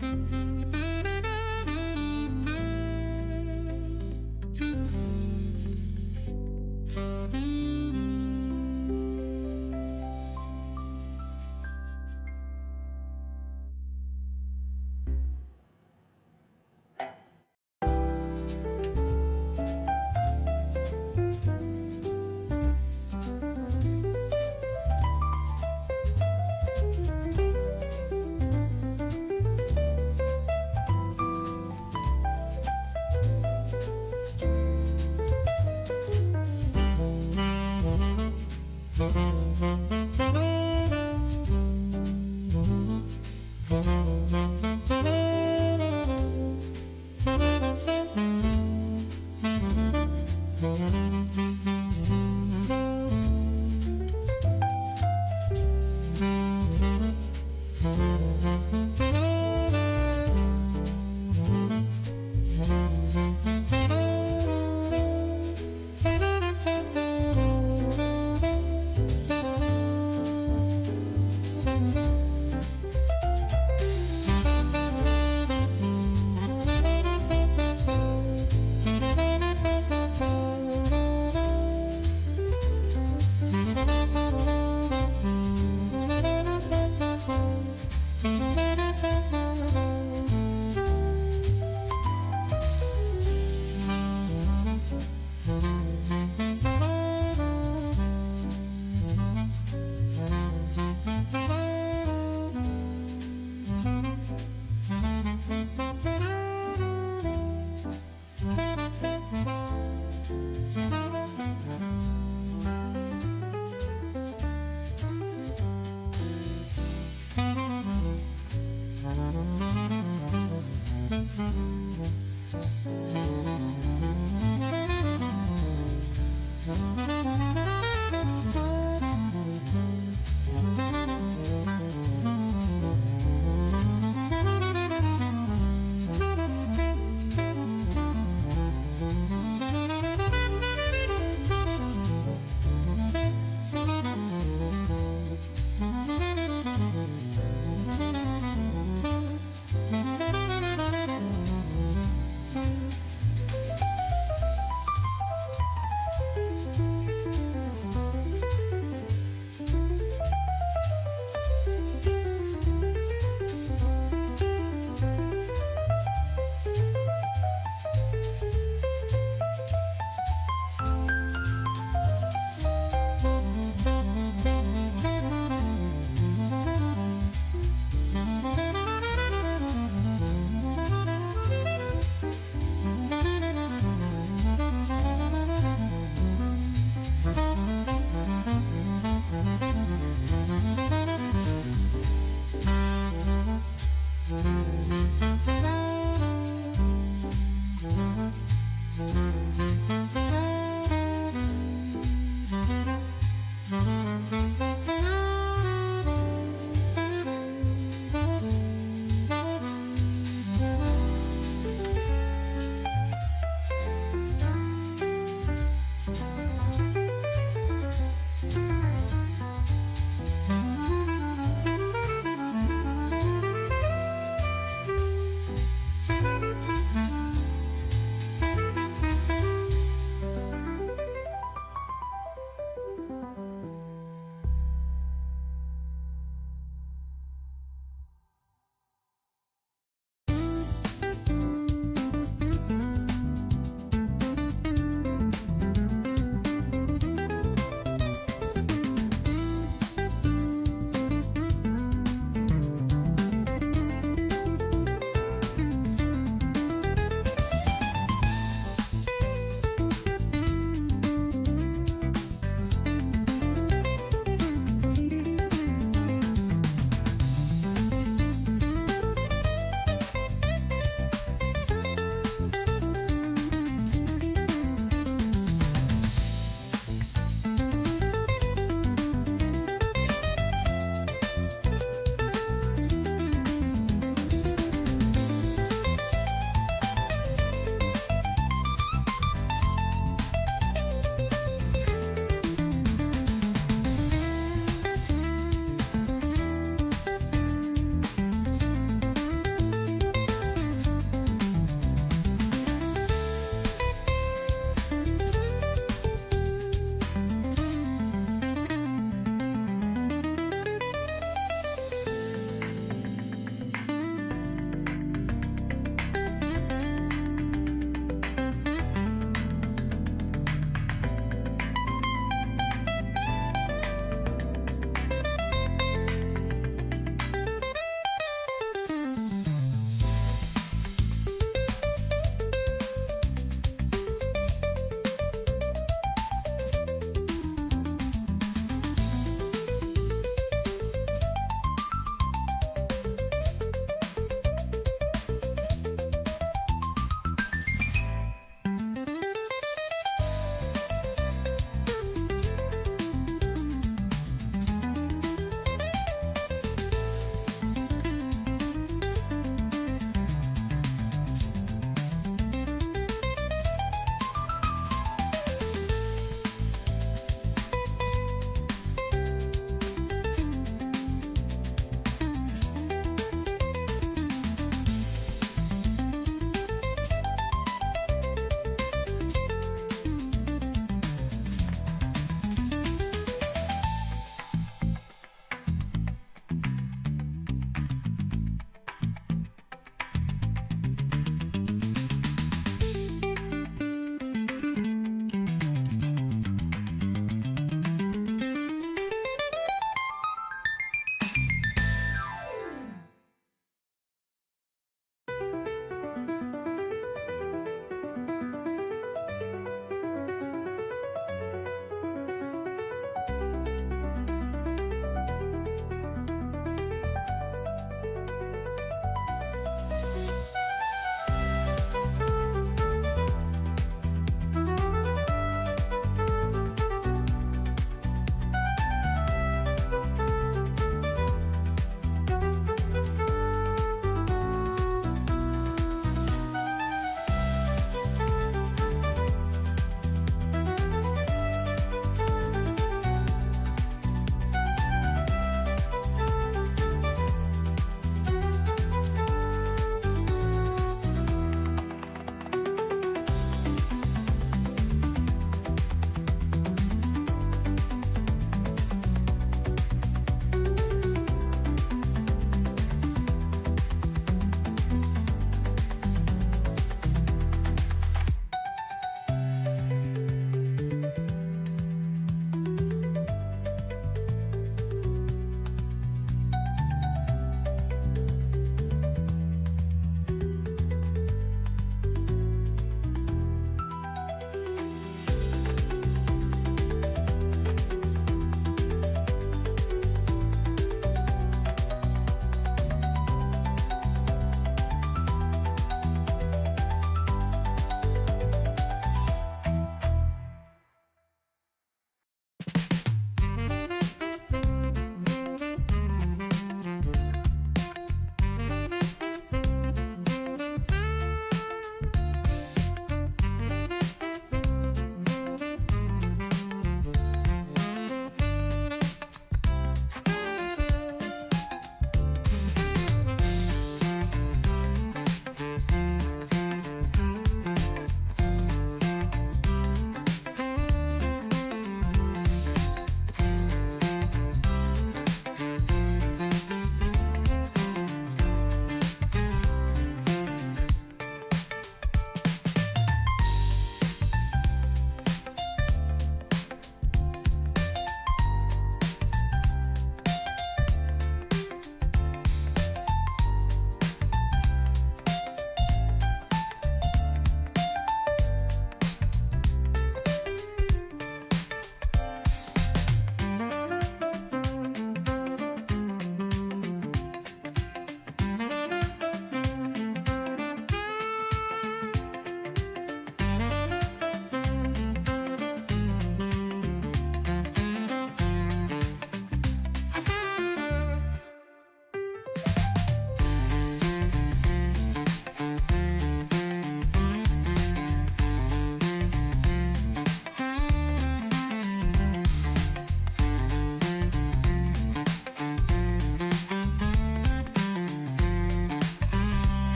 Bye.